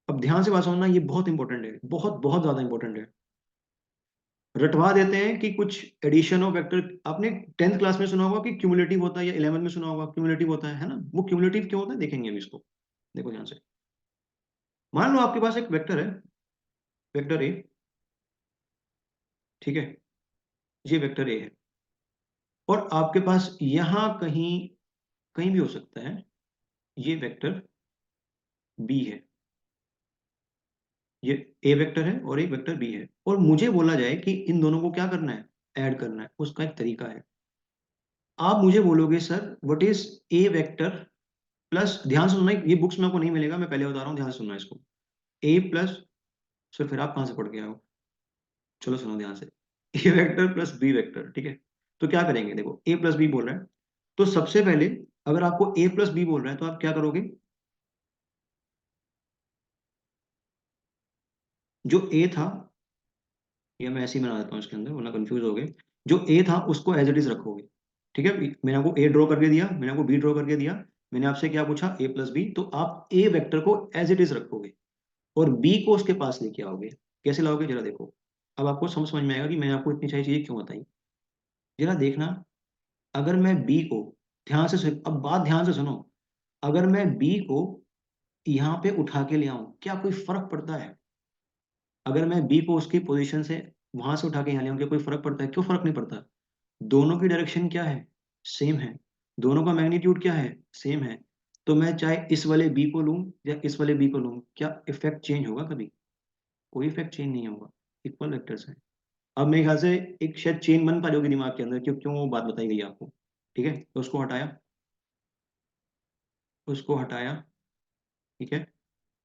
अब ध्यान से बात सुनना, ये बहुत इंपॉर्टेंट है, बहुत बहुत ज्यादा इंपॉर्टेंट है। रटवा देते हैं कि कुछ एडिशन ऑफ वेक्टर, आपने 10th क्लास में सुना होगा कि क्यूमुलेटिव होता है, या 11th में सुना होगा क्यूमुलेटिव होता है ना? वो क्यूमुलेटिव क्यों होता है देखेंगे अभी इसको। देखो ध्यान से। मान लो आपके पास एक वेक्टर है, वेक्टर ए। ठीक है, ये वेक्टर ए है। और आपके पास यहां कहीं कहीं भी हो सकता है, ये वेक्टर बी है, ये ए वेक्टर है और एक वेक्टर बी है, और मुझे बोला जाए कि इन दोनों को क्या करना है, ऐड करना है। उसका एक तरीका है। आप मुझे बोलोगे sir what is a vector plus, ध्यान से सुनना, ये बुक्स में आपको नहीं मिलेगा, मैं पहले बता रहा हूँ, ध्यान से सुनना इसको। ए प्लस, सर फिर आप कहाँ से पढ़ के आए हो, चलो सुनो ध्यान से। ए वेक्टर प्लस बी वेक्टर, ठीक है। तो क्या करेंगे, देखो ए प्लस बी बोल रहा है, तो सबसे पहले अगर आपको ए प्लस बी बोल रहा है तो आप क्या करोगे, जो ए था, ये मैं ऐसे ही बना देता हूँ इसके अंदर वरना कंफ्यूज हो गए। जो ए था उसको एज इट इज रखोगे, ठीक है। मैंने आपको ए ड्रॉ करके दिया, मैंने आपको बी ड्रॉ करके दिया, मैंने आपसे क्या पूछा, ए प्लस बी, तो आप ए वेक्टर को एज इट इज रखोगे और बी को उसके पास लेके आओगे। कैसे लाओगे जरा देखो, अब आपको समझ में आएगा कि मैंने आपको इतनी सारी चीजें क्यों बताई। जरा देखना, अगर मैं बी को, ध्यान से अब बात ध्यान से सुनो, अगर मैं बी को यहाँ पे उठा के ले आऊं, क्या कोई फर्क पड़ता है? अगर मैं बी को उसकी पोजीशन से वहां से उठा के यहाँ ले आऊं, क्या कोई फर्क पड़ता है? क्यों फर्क नहीं पड़ता? दोनों की डायरेक्शन क्या है, सेम है। दोनों का मैग्नीट्यूड क्या है, सेम है। तो मैं चाहे इस वाले बी को लूं या इस वाले बी को लूं, क्या इफेक्ट चेंज होगा कभी? कोई इफेक्ट चेंज नहीं होगा, इक्वल वेक्टर्स हैं। अब मेरे ख्याल से एक शायद चेन बन पा रही होगी दिमाग के अंदर, क्यों क्यों वो बात बताई गई आपको। ठीक है, तो उसको हटाया, उसको हटाया, ठीक है।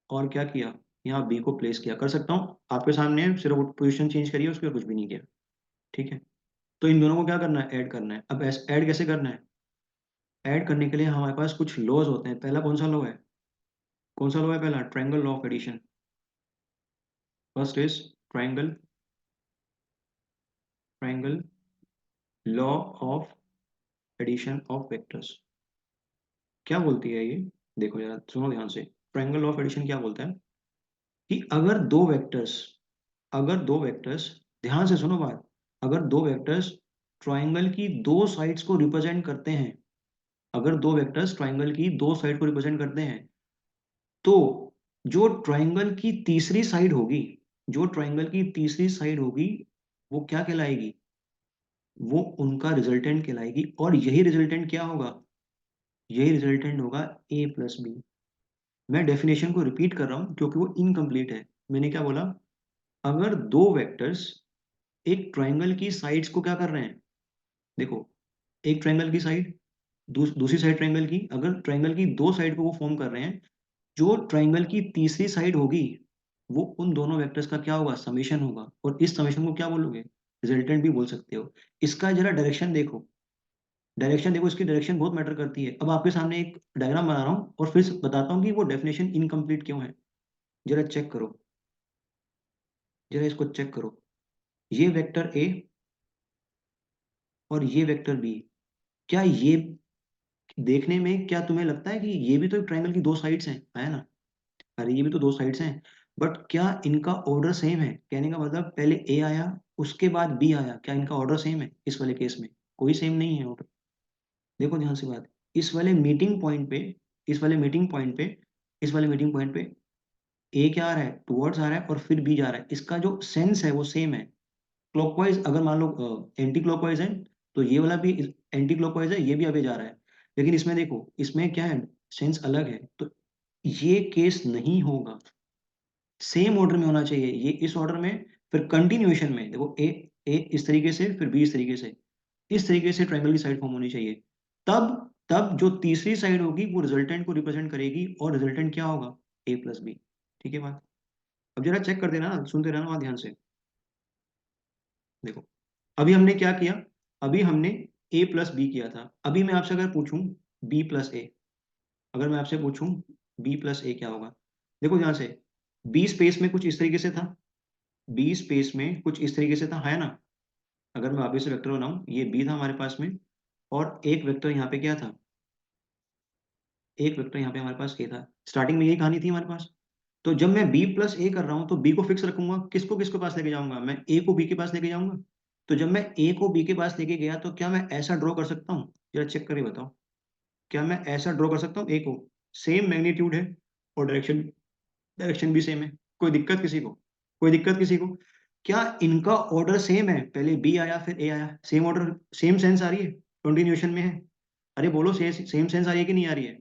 और क्या किया, यहाँ बी को प्लेस किया, कर सकता हूँ आपके सामने, सिर्फ पोजीशन चेंज करिए, उसके कुछ भी नहीं किया। ठीक है, तो इन दोनों को क्या करना है, ऐड करना है। अब ऐड कैसे करना है, ऐड करने के लिए हमारे पास कुछ लॉज होते हैं। पहला कौन सा लॉ है, कौन सा लॉ है पहला, triangle law of addition. First is triangle, triangle law of addition of vectors. क्या बोलती है ये, देखो जरा सुनो ध्यान से। ट्रायंगल लॉ ऑफ एडिशन क्या बोलता है कि अगर दो वेक्टर्स, ध्यान से सुनो बात, अगर दो वेक्टर्स ट्रायंगल की दो साइड्स को रिप्रेजेंट करते हैं, अगर दो वेक्टर्स ट्रायंगल की दो साइड को रिप्रेजेंट करते हैं, तो जो ट्रायंगल की तीसरी साइड होगी, जो ट्रायंगल की तीसरी साइड होगी, वो क्या कहलाएगी, वो उनका रिजल्टेंट कहलाएगी। और यही रिजल्टेंट क्या होगा, यही रिजल्टेंट होगा ए प्लस बी। मैं डेफिनेशन को रिपीट कर रहा हूं क्योंकि वो इनकम्प्लीट है। मैंने क्या बोला, अगर दो वेक्टर्स एक ट्रायंगल की साइड्स को क्या कर रहे हैं, देखो, एक ट्रायंगल की साइड, दूसरी साइड ट्रायंगल की, अगर ट्रायंगल की दो साइड को वो फॉर्म कर रहे हैं, जो ट्रायंगल की तीसरी साइड होगी, वो उन दोनों वेक्टर्स का क्या होगा, समेशन होगा। और इस समेशन को क्या बोलोगे, रिजल्टेंट भी बोल सकते हो। इसका जरा डायरेक्शन देखो, डायरेक्शन देखो, इसकी डायरेक्शन बहुत मैटर करती है। अब आपके सामने एक डायग्राम बना रहा हूँ और फिर बताता हूँ कि वो डेफिनेशन इनकम्प्लीट क्यों है। जरा चेक करो, जरा इसको चेक करो, ये वेक्टर ए और ये वेक्टर बी, क्या ये देखने में, क्या तुम्हें लगता है कि ये भी तो ट्रायंगल की दो साइड्स हैं, है ना? अरे ये भी तो दो साइड्स हैं, बट क्या इनका ऑर्डर सेम है? कहने का मतलब पहले ए आया उसके बाद बी आया, क्या इनका ऑर्डर सेम है? इस वाले केस में कोई सेम नहीं है ऑर्डर। देखो ध्यान से बात, इस वाले मीटिंग पॉइंट पे, इस वाले मीटिंग पॉइंट पे, इस वाले मीटिंग पॉइंट पे ए क्या आ रहा है, टुवर्ड्स आ रहा है, और फिर बी जा रहा है। इसका जो सेंस है वो सेम है। क्लॉकवाइज अगर मान लो एंटी क्लॉकवाइज है, तो ये वाला भी एंटी क्लॉकवाइज है, ये भी आगे जा रहा है। लेकिन इसमें देखो, इसमें क्या है, सेंस अलग है, तो ये केस नहीं होगा। सेम ऑर्डर में होना चाहिए ये, इस ऑर्डर में, फिर कंटिन्यूएशन में देखो, ए ए इस तरीके से, फिर बी इस तरीके से, इस तरीके से ट्रायंगल की साइड फॉर्म होनी चाहिए। तब तब जो तीसरी साइड होगी वो रिजल्टेंट को रिप्रेजेंट करेगी, और रिजल्टेंट क्या होगा, ए प्लस बी। ठीक है बात, अब जरा चेक कर देना, सुनते रहना बात ध्यान से। देखो, अभी हमने क्या किया, अभी हमने ए प्लस बी किया था। अभी मैं आपसे अगर पूछूं बी प्लस ए, अगर मैं आपसे पूछूं बी प्लस ए क्या होगा, देखो ध्यान से, बी स्पेस में कुछ इस तरीके से था, बी स्पेस में कुछ इस तरीके से था, है ना? अगर मैं वापस से वेक्टर बनाऊं, ये बी था हमारे पास में, और एक वेक्टर यहाँ पे क्या था, एक वेक्टर यहाँ पे हमारे पास ए था। स्टार्टिंग में यही कहानी थी हमारे पास। तो जब मैं बी प्लस ए कर रहा हूँ तो बी को फिक्स रखूंगा, किसको किसके पास लेके जाऊंगा, मैं ए को बी के पास लेके जाऊंगा। तो जब मैं ए को बी के पास लेके गया, तो क्या मैं ऐसा ड्रॉ कर सकता हूँ, जरा चेक करके बताओ, क्या मैं ऐसा ड्रॉ कर सकता हूँ ए को, सेम मैग्नीट्यूड है और डायरेक्शन डायरेक्शन भी सेम है, कोई दिक्कत किसी को, कोई दिक्कत किसी को? क्या इनका ऑर्डर सेम है? पहले बी आया फिर ए आया, सेम ऑर्डर, सेम सेंस आ रही है, कंटिन्यूएशन में है? अरे बोलो, सेम सेंस आ रही है कि नहीं आ रही है?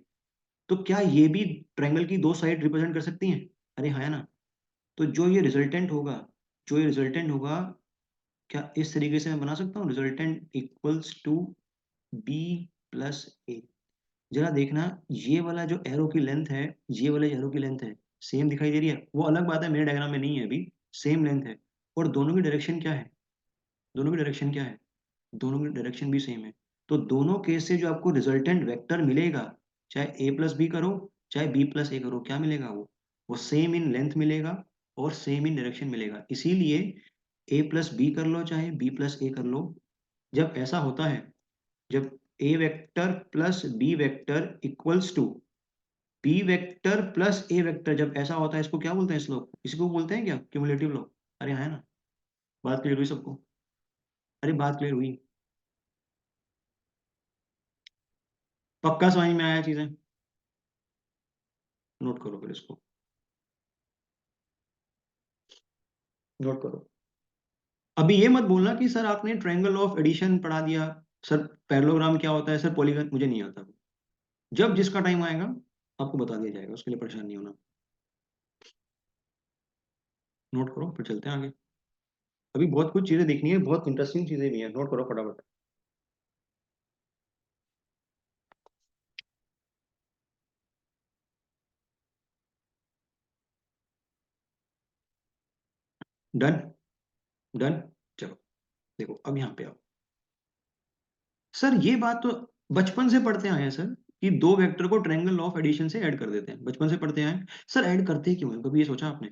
तो क्या ये भी ट्रायंगल की दो साइड रिप्रेजेंट कर सकती हैं? अरे हाँ, है ना? तो जो ये रिजल्टेंट होगा, क्या इस तरीके से मैं बना सकता हूँ, resultant equals to B plus A. जरा देखना, ये वाला जो एरो की लेंथ है, ये वाले एरो की लेंथ है, सेम दिखाई दे रही है? वो अलग बात है, मेरे डायग्राम में नहीं है अभी, सेम लेंथ है। और दोनों की डायरेक्शन क्या है? दोनों की डायरेक्शन क्या है? दोनों की डायरेक्शन भी सेम है। तो दोनों केस से जो आपको रिजल्टेंट वेक्टर मिलेगा, चाहे ए प्लस बी करो, चाहे बी प्लस ए करो, क्या मिलेगा? वो सेम इन लेंथ मिलेगा और सेम इन डायरेक्शन मिलेगा। इसीलिए ए प्लस बी कर लो, चाहे बी प्लस ए कर लो, जब ऐसा होता है, जब A vector plus B vector equals to B vector plus A vector, जब ऐसा होता है, इसको क्या बोलते हैं? इस लोग, इसको बोलते हैं क्या? Cumulative law. अरे हाँ, है ना? बात क्लियर हुई सबको? अरे बात क्लियर हुई? पक्का समझ में आया चीजें? नोट करो फिर इसको, नोट करो। अभी ये मत बोलना कि सर आपने ट्रायंगल ऑफ एडिशन पढ़ा दिया, सर पैरेललोग्राम क्या होता है, सर पॉलीगन, मुझे नहीं आता। जब जिसका टाइम आएगा आपको बता दिया जाएगा, उसके लिए परेशान नहीं होना। नोट करो, फिर चलते हैं आगे। अभी बहुत कुछ चीजें देखनी है, बहुत इंटरेस्टिंग चीजें भी हैं, नोट करो फटाफट। Done, done. चलो देखो, अब यहाँ पे आओ। सर ये बात तो बचपन से पढ़ते आए हैं सर, कि दो वेक्टर को ट्रायंगल ऑफ एडिशन से ऐड कर देते हैं, बचपन से पढ़ते आए हैं। सर ऐड करते क्यों हैं, कभी ये सोचा आपने?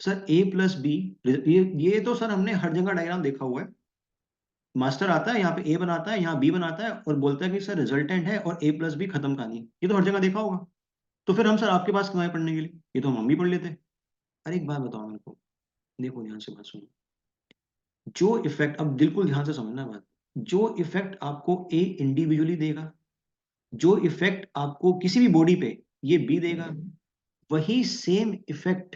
सर ए प्लस बी, ये तो सर हमने हर जगह डायग्राम देखा हुआ है। मास्टर आता है, यहाँ पे ए बनाता है, यहाँ बी बनाता है, और बोलता है कि सर रिजल्टेंट है और ए प्लस बी खत्म कहानी। ये तो हर जगह देखा होगा। तो फिर हम सर आपके पास क्यों आए पढ़ने के लिए? ये तो हम भी पढ़ लेते। अरे एक बात बताओ मेरे को, देखो ध्यान से बात सुनो। जो इफेक्ट, अब बिल्कुल ध्यान से समझना बात, जो इफेक्ट आपको ए इंडिविजुअली देगा, जो इफेक्ट आपको किसी भी बॉडी पे ये बी देगा, वही सेम इफेक्ट,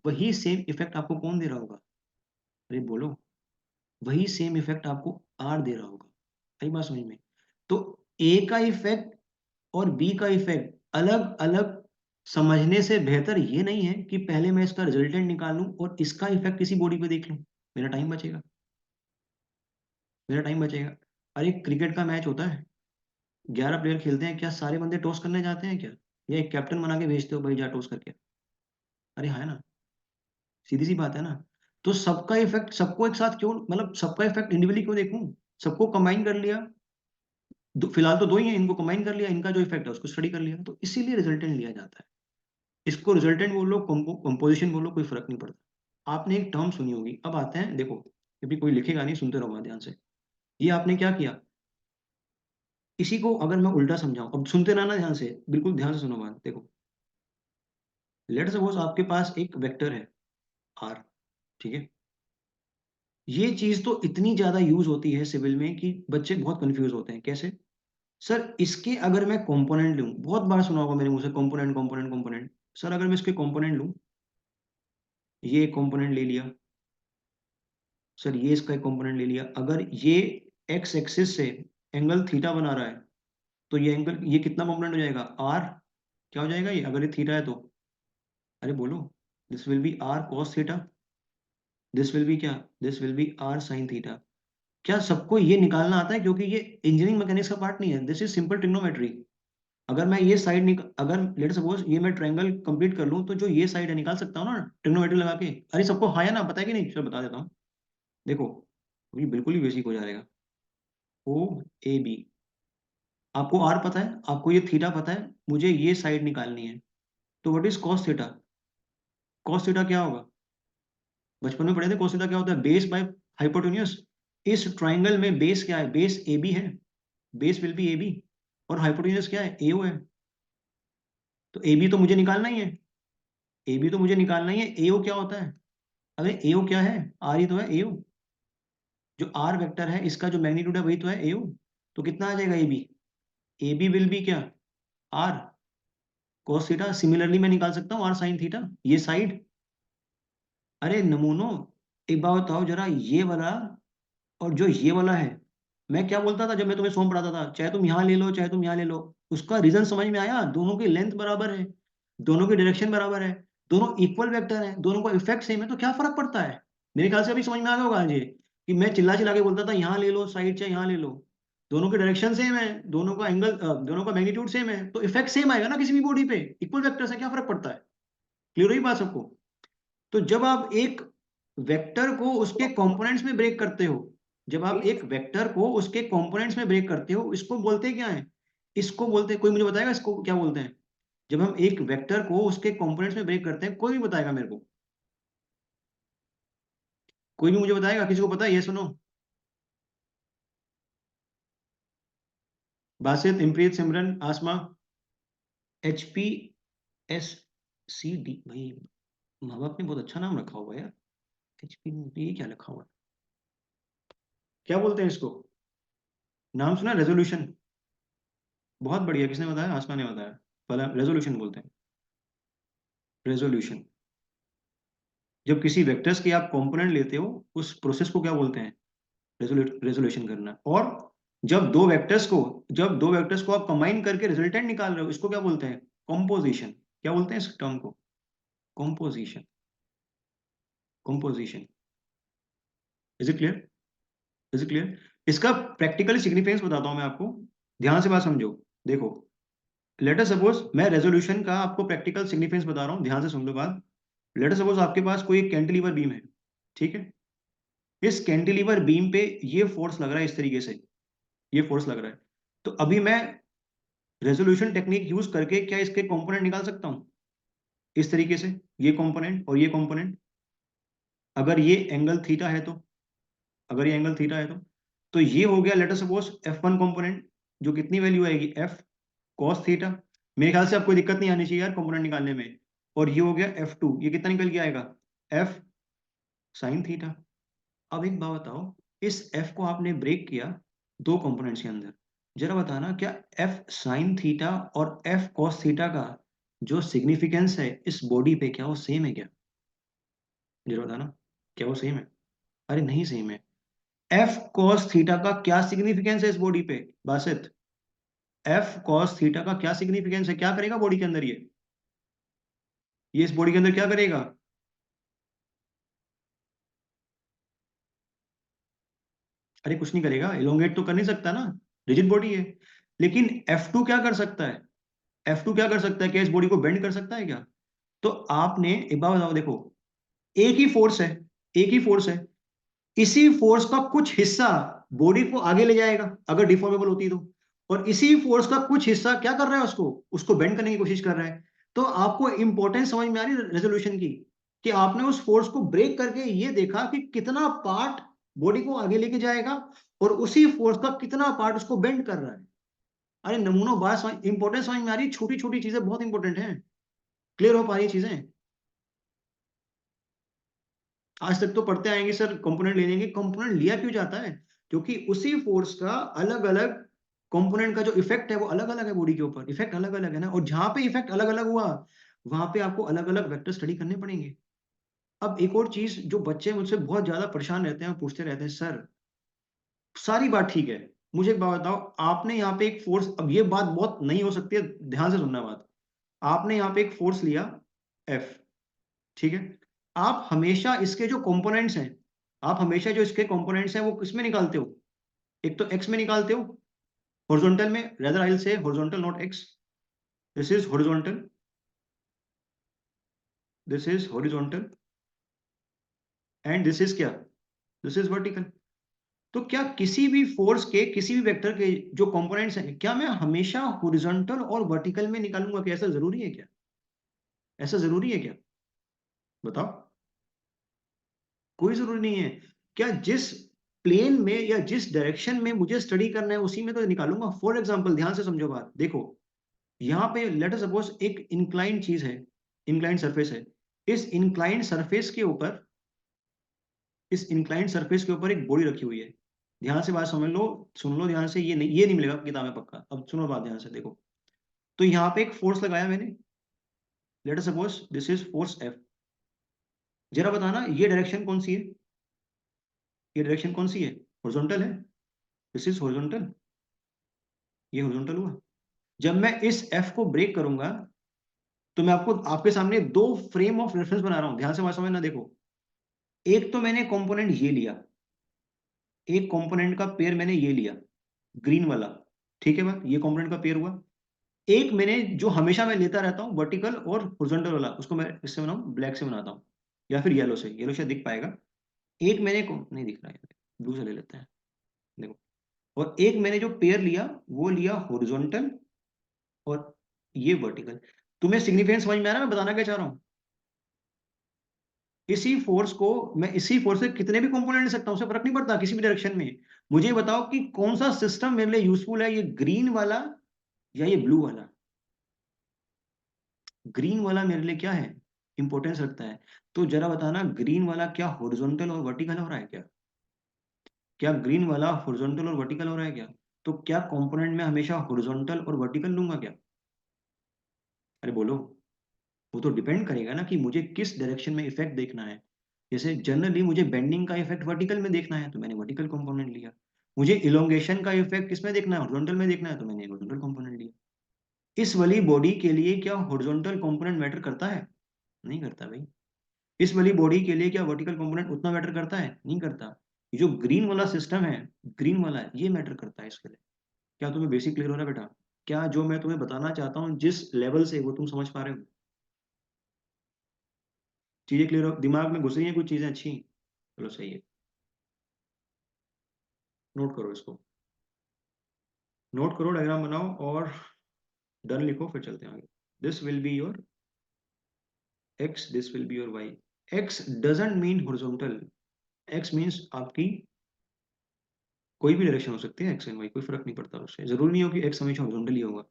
वही सेम इफेक्ट आपको कौन दे रहा होगा? अरे बोलो, वही सेम इफेक्ट आपको आर दे रहा होगा। सही बात समझ में? तो ए का इफेक्ट और बी का इफेक्ट अलग अलग समझने से बेहतर ये नहीं है कि पहले मैं इसका रिजल्टेंट निकालूं और इसका इफेक्ट किसी बॉडी पे देख लूं। मेरा टाइम बचेगा, मेरा टाइम बचेगा। अरे क्रिकेट का मैच होता है, 11 प्लेयर खेलते हैं, क्या सारे बंदे टॉस करने जाते हैं क्या? या एक कैप्टन बना के भेजते हो, भाई जा टॉस करके? अरे हाँ, है ना? सीधी सी बात है ना? तो सबका इफेक्ट सबको एक साथ क्यों, मतलब सबका इफेक्ट इंडिविजुअली क्यों देखूं? सबको कंबाइन कर लिया, फिलहाल तो दो ही हैं, इनको कंबाइन कर लिया, इनका जो इफेक्ट है उसको स्टडी कर लिया, तो इसीलिए रिजल्टेंट लिया जाता है। इसको रिजल्टेंट बोलो, कंपोजिशन बोलो, कोई फर्क नहीं पड़ता। आपने एक टर्म सुनी होगी, अब आते हैं देखो, क्योंकि कोई लिखेगा नहीं, सुनते रहो ध्यान से। ये आपने क्या किया, इसी को अगर मैं उल्टा समझाऊं, अब सुनते रहना ध्यान से, बिल्कुल ध्यान से सुनो बात, देखो। लेट सपोज आपके पास एक वेक्टर है आर, ठीक है? ये चीज तो इतनी ज्यादा यूज होती है सिविल में कि बच्चे बहुत कंफ्यूज होते हैं, कैसे? सर इसके अगर मैं कंपोनेंट लूं, बहुत बार सुना होगा मेरे मुंह से, कंपोनेंट कंपोनेंट कंपोनेंट। सर अगर मैं इसके कंपोनेंट लूं, ये एक कंपोनेंट ले लिया, सर ये इसका एक कंपोनेंट ले लिया, अगर ये एक्स एक्सिस से एंगल थीटा बना रहा है, तो ये एंगल, ये कितना कंपोनेंट हो जाएगा? आर। क्या हो जाएगा ये, अगर ये थीटा है तो? अरे बोलो, this will be R cos theta, this will be क्या, this will be R sine theta. क्या सबको ये निकालना आता है? क्योंकि ये इंजीनियरिंग मैकेनिक्स का पार्ट नहीं है, दिस इज सिंपल ट्रिग्नोमेट्री। अगर मैं ये साइड अगर लेट सपोज ये मैं ट्रायंगल कंप्लीट कर लूं, तो जो ये साइड है निकाल सकता हूँ ना ट्रिग्नोमेट्री लगा के। अरे सबको हाँ या ना पता है कि नहीं? चलो बता देता हूँ, देखो, ये बिल्कुल ही बेसिक हो जाएगा। ओ ए बी, आपको आर पता है, आपको ये थीटा पता है, मुझे ये साइड निकालनी है। तो what is cos theta? Cos theta क्या होगा? बचपन में पढ़े थे, cos थीटा क्या होता है? Base by hypotenuse. इस ट्राइंगल में बेस क्या है? बेस ए बी है, base will be A B, और हाइपोटेन्यूज क्या है? AO है। तो ए बी तो मुझे निकालना ही है, ए बी तो मुझे निकालना ही है। AO क्या होता है? अरे AO क्या है? आर ही तो है AO। जो आर वेक्टर है, इसका जो मैग्नीट्यूड है वही तो है AO। तो कितना आ जाएगा AB? AB विल बी क्या? R cos theta. सिमिलरली मैं निकाल सकता हूँ आर साइन थीटा, ये साइड। अरे नमूनों, एक बात बताओ जरा, ये वाला और जो ये वाला है, मैं क्या बोलता था जब मैं तुम्हें सॉन्ग पढ़ाता था, चाहे तुम यहाँ ले लो चाहे तुम यहाँ ले लो, उसका रीजन समझ में आया? दोनों की लेंथ बराबर है, दोनों की डायरेक्शन बराबर है, दोनों इक्वल वेक्टर है, दोनों का इफेक्ट सेम है, तो क्या फर्क पड़ता है? मेरे ख्याल से अभी समझ में आ गया होगा आज ये, कि मैं चिल्ला चिल्ला के बोलता था यहाँ ले लो साइड, चाहे यहाँ ले लो, दोनों की डायरेक्शन सेम है, दोनों का एंगल, दोनों का मैग्नीट्यूड सेम है, तो इफेक्ट सेम आएगा ना किसी भी बॉडी पे, इक्वल वेक्टर से क्या फर्क पड़ता है? क्लियर हुई बात सबको? तो जब आप एक वेक्टर को उसके कंपोनेंट्स में ब्रेक करते हो, जब आप एक वेक्टर को उसके कंपोनेंट्स में ब्रेक करते हो, इसको बोलते क्या है? इसको बोलते, कोई मुझे बताएगा इसको क्या बोलते हैं? जब हम एक वेक्टर को उसके कंपोनेंट्स में ब्रेक करते हैं, कोई भी बताएगा मेरे को? कोई भी मुझे बताएगा? किसी को पता है? ये सुनो, बासित, इम्प्रीत, सिमरन, आसमा, HP, SCD। भाई माँ बाप ने बहुत अच्छा नाम रखा हुआ है यार। HP, ये क्या लिखा हुआ है? क्या बोलते हैं इसको? नाम सुना? रेजोल्यूशन। बहुत बढ़िया, किसने बताया? आसमा ने बताया। पहला रेजोल्यूशन बोलते हैं, रेजोल्यूशन। जब किसी वेक्टर्स के आप कंपोनेंट लेते हो, उस प्रोसेस को क्या बोलते हैं? रेजोल्यूशन करना। और जब दो वेक्टर्स को आप कंबाइन करके रिजल्टेंट निकाल रहे हो, इसको क्या बोलते हैं? कॉम्पोजिशन। क्या बोलते हैं इस टर्म को? Composition. Composition. Is it clear? Is it clear? इसका प्रैक्टिकल सिग्निफिकेंस बताता हूं मैं आपको, ध्यान से बात समझो। देखो, लेट अस सपोज, मैं रेजोल्यूशन का आपको प्रैक्टिकल सिग्निफिकेंस बता रहा हूं, ध्यान से सुन लो बात। लेट अस सपोज आपके पास कोई एक कैंटिलीवर बीम है, ठीक है? इस कैंटिलीवर बीम पे ये फोर्स लग रहा है, इस तरीके से ये फोर्स लग रहा है। तो अभी मैं रेजोल्यूशन टेक्निक यूज करके क्या इसके कंपोनेंट निकाल सकता हूं? इस तरीके से, ये कंपोनेंट और ये कंपोनेंट, अगर ये एंगल थीटा है तो, अगर ये एंगल थीटा है तो ये हो गया late us suppose F1 component, जो कितनी वैल्यू आएगी? F cos theta. मेरे ख्याल से आपको कोई दिक्कत नहीं आनी चाहिए यार कंपोनेंट निकालने में। और ये हो गया F2, ये कितना निकल के आएगा? F sin theta. अब एक बात बताओ, इस F को आपने ब्रेक किया दो कंपोनेंट्स के अंदर, जरा बताना क्या F sin थीटा और F cos थीटा का जो सिग्निफिकेंस है इस बॉडी पे, क्या वो सेम है क्या? जरा बताना, क्या वो सेम है? अरे नहीं सेम है। F cos थीटा का क्या सिग्निफिकेंस है इस बॉडी पे, बासित? F cos थीटा का क्या सिग्निफिकेंस है? क्या करेगा बॉडी के अंदर ये इस बॉडी के अंदर क्या करेगा? अरे कुछ नहीं करेगा, एलोंगेट तो कर नहीं सकता ना, रिजिड बॉडी है। लेकिन F2 क्या कर सकता है? F2 क्या कर सकता है? क्या इस बॉडी को बेंड कर सकता है क्या? तो आपने एक बात बताओ, देखो, एक ही फोर्स है, एक ही फोर्स है, इसी फोर्स का कुछ हिस्सा बॉडी को आगे ले जाएगा अगर डिफॉर्मेबल होती तो, और इसी फोर्स का कुछ हिस्सा क्या कर रहा है? उसको उसको बेंड करने की कोशिश कर रहा है। तो आपको इंपॉर्टेंस समझ में आ रही है रेजोल्यूशन की, कि आपने उस फोर्स को ब्रेक करके ये देखा कि कितना पार्ट बॉडी को आगे लेके जाएगा, और उसी फोर्स का कितना पार्ट उसको बेंड कर रहा है। अरे नमूनो बात, इंपॉर्टेंस समझ में आ रही है? छोटी छोटी चीजें बहुत इंपॉर्टेंट हैं। क्लियर हो पा रही है चीजें? आज तक तो पढ़ते आएंगे सर कंपोनेंट लेने के, कंपोनेंट लिया क्यों जाता है? क्योंकि उसी फोर्स का अलग अलग कंपोनेंट का जो इफेक्ट है वो अलग अलग है, बॉडी के ऊपर इफेक्ट अलग अलग है ना, और जहां पे इफेक्ट अलग अलग हुआ, वहां पे आपको अलग अलग वेक्टर स्टडी करने पड़ेंगे। अब एक और चीज, जो बच्चे मुझसे बहुत ज्यादा परेशान रहते हैं, पूछते रहते हैं, सर सारी बात ठीक है, मुझे एक बात बताओ, आपने यहाँ पे एक फोर्स, अब ये बात बहुत नहीं हो सकती है, ध्यान से सुनना बात, आपने यहाँ पे एक फोर्स लिया F, ठीक है? आप हमेशा इसके जो कंपोनेंट्स हैं, आप हमेशा जो इसके कंपोनेंट्स हैं वो किसमें निकालते हो? एक तो एक्स में निकालते हो, हॉरिजॉन्टल में, rather I will say horizontal not X. This is horizontal, this is horizontal, and this is क्या? This is vertical. तो क्या किसी भी फोर्स के, किसी भी वेक्टर के जो कंपोनेंट्स हैं, क्या मैं हमेशा हॉरिजॉन्टल और वर्टिकल में निकालूंगा? क्या ऐसा जरूरी है क्या? ऐसा जरूरी है क्या? बताओ। कोई जरूरी नहीं है। क्या जिस प्लेन में या जिस डायरेक्शन में मुझे स्टडी करना है उसी में तो निकालूंगा। फॉर एग्जाम्पल, ध्यान से समझो बात, देखो, यहाँ पे लेट अस सपोज एक इंक्लाइंड चीज है, इंक्लाइंड सरफेस है, इस इंक्लाइंड सरफेस के ऊपर, इस इंक्लाइंड सरफेस के ऊपर एक बॉडी रखी हुई है। ध्यान से बात समझ लो, सुन लो ध्यान से, ये नहीं मिलेगा किताब में पक्का, अब सुनो बात ध्यान से, देखो। तो यहाँ पे एक फोर्स लगाया मैंने, late us suppose this is force F। जरा बताना ये डायरेक्शन कौन सी है? ये डायरेक्शन कौन सी है? हॉरिजॉन्टल है। दिस इज हॉरिजॉन्टल, ये हॉरिजॉन्टल हुआ। जब मैं इस एफ को ब्रेक करूंगा तो मैं आपको आपके सामने दो फ्रेम ऑफ रेफरेंस बना रहा हूं, ध्यान से बात समझना। देखो, एक तो मैंने कंपोनेंट ये लिया, एक कंपोनेंट का पेयर मैंने ये लिया, ग्रीन वाला, ठीक है बात, ये कंपोनेंट का पेयर हुआ। एक मैंने जो हमेशा मैं लेता रहता हूँ वर्टिकल और हॉरिजॉन्टल वाला, उसको मैं इससे बनाऊं, ब्लैक से बनाता हूँ या फिर येलो से, येलो से दिख पाएगा। एक मैंने नहीं दिख रहा है, ब्लू से ले लेते हैं। देखो, और एक मैंने जो पेयर लिया वो लिया हॉरिजॉन्टल और ये वर्टिकल। तुम्हें सिग्निफिकेंस समझ में आ रहा है मैं बताना क्या चाह रहा हूँ? इसी फोर्स को मैं इसी फोर्स से कितने भी कंपोनेंट ले सकता हूँ, उससे फर्क नहीं पड़ता किसी भी डायरेक्शन में। मुझे बताओ कि कौन सा सिस्टम मेरे लिए यूजफुल है, ये ग्रीन वाला या ये ब्लू वाला? ग्रीन वाला मेरे लिए क्या है, इंपॉर्टेंस रखता है। तो जरा बताना, ग्रीन वाला क्या हॉरिजॉन्टल और वर्टिकल हो रहा है क्या? क्या ग्रीन वाला हॉरिजॉन्टल और वर्टिकल हो रहा है क्या? तो क्या कंपोनेंट में हमेशा हॉरिजॉन्टल और वर्टिकल लूंगा क्या? अरे बोलो। वो तो डिपेंड करेगा ना कि मुझे किस डायरेक्शन में इफेक्ट देखना है। जैसे जनरली मुझे बेंडिंग का इफेक्ट वर्टिकल में देखना है तो मैंने वर्टिकल कंपोनेंट लिया। मुझे इलोंगेशन का इफेक्ट किस में देखना है, हॉरिजॉन्टल में देखना है, तो मैंने हॉरिजॉन्टल कंपोनेंट लिया। इस वाली बॉडी के लिए क्या हॉरिजॉन्टल कंपोनेंट मैटर करता है? नहीं करता भाई। इस वाली बॉडी के लिए क्या वर्टिकल कंपोनेंट उतना मैटर करता है? नहीं करता। ये जो ग्रीन वाला सिस्टम है, ग्रीन वाला ये मैटर करता है इसके लिए। क्या तुम्हें बेसिक क्लियर हो रहा है बेटा? क्या जो मैं तुम्हें बताना चाहता हूँ जिस लेवल से, वो तुम समझ पा रहे हो? चीजें क्लियर हो, दिमाग में घुस रही हैं कुछ चीजें अच्छी? चलो सही है, नोट करो इसको, नोट करो, डायग्राम बनाओ और डन लिखो, फिर चलते हैं आगे। This will be your X, this will be your Y. X doesn't mean horizontal, X means आपकी कोई भी डायरेक्शन हो सकती है, एक्स एंड वाई कोई फर्क नहीं पड़ता उससे, जरूरी नहीं हो कि एक्स हमेशा हॉरिजॉन्टल ही होगा।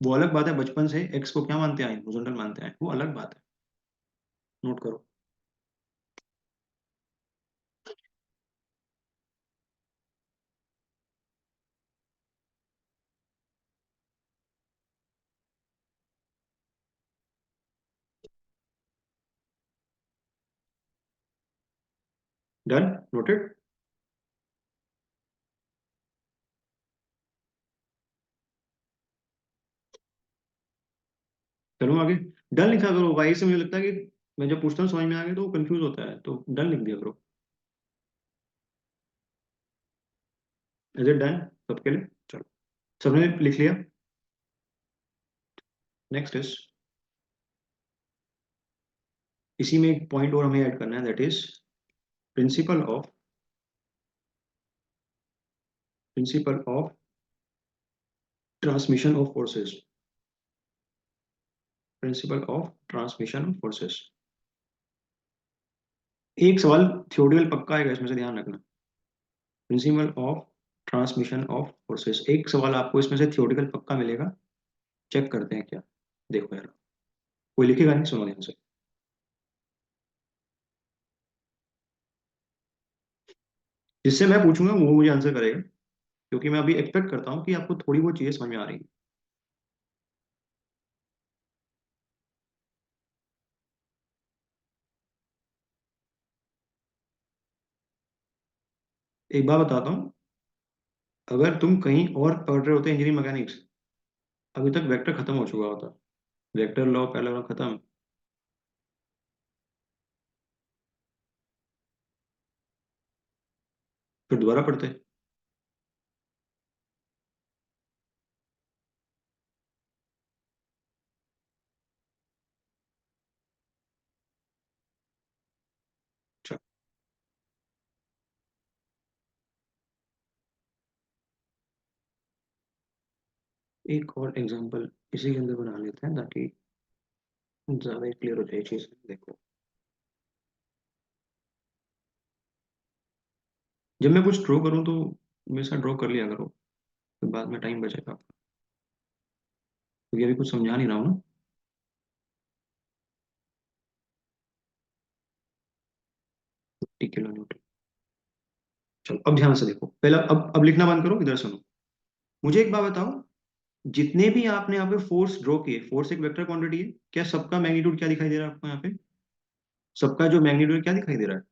वो अलग बात है, बचपन से एक्स को क्या मानते आए, हॉरिजॉन्टल मानते आए, वो अलग बात है। नोट करो। Done, noted. चलो आगे। डन लिखा करो, वाई से मुझे लगता है कि मैं जब पूछता हूँ समझ में आ गया तो वो कंफ्यूज होता है, तो डन लिख दिया करो। इज इट डन सबके लिए? चलो, सबने लिख लिया। नेक्स्ट इज, इसी में एक पॉइंट और हमें ऐड करना है, that is principle of, principal of transmission of forces, principal of transmission of forces. एक सवाल थ्योरेटिकल पक्का आएगा इसमें से, ध्यान रखना। Principal of transmission of forces, एक सवाल आपको इसमें से थ्योरेटिकल पक्का मिलेगा। चेक करते हैं क्या। देखो यार, कोई लिखेगा नहीं, सुनो ध्यान से। जिससे मैं पूछूंगा वो मुझे आंसर करेगा, क्योंकि मैं अभी एक्सपेक्ट करता हूँ कि आपको थोड़ी बहुत चीजें समझ में आ रही हैं। एक बात बताता हूँ, अगर तुम कहीं और पढ़ रहे होते इंजीनियरिंग मैकेनिक्स, अभी तक वेक्टर खत्म हो चुका होता। वेक्टर लॉ पहला लॉ खत्म। फिर दोबारा पढ़ते। अच्छा, एक और एग्जांपल इसी के अंदर बना लेते हैं ताकि ज्यादा क्लियर हो जाए चीज। देखो, जब मैं कुछ ड्रॉ करूँ तो मेरे साथ ड्रॉ कर लिया करो, फिर बाद में टाइम बचेगा आपका, क्योंकि अभी कुछ समझा नहीं रहा हूँ ना। 50 किलो न्यूटन। चलो अब ध्यान से देखो, पहला अब लिखना बंद करो, इधर सुनो। मुझे एक बात बताओ, जितने भी आपने यहाँ पे फोर्स ड्रॉ किए, फोर्स एक वेक्टर क्वांटिटी है, क्या सबका मैग्नीट्यूड क्या दिखाई दे रहा है आपको यहाँ पे? सबका जो मैग्नीट्यूड क्या दिखाई दे रहा है?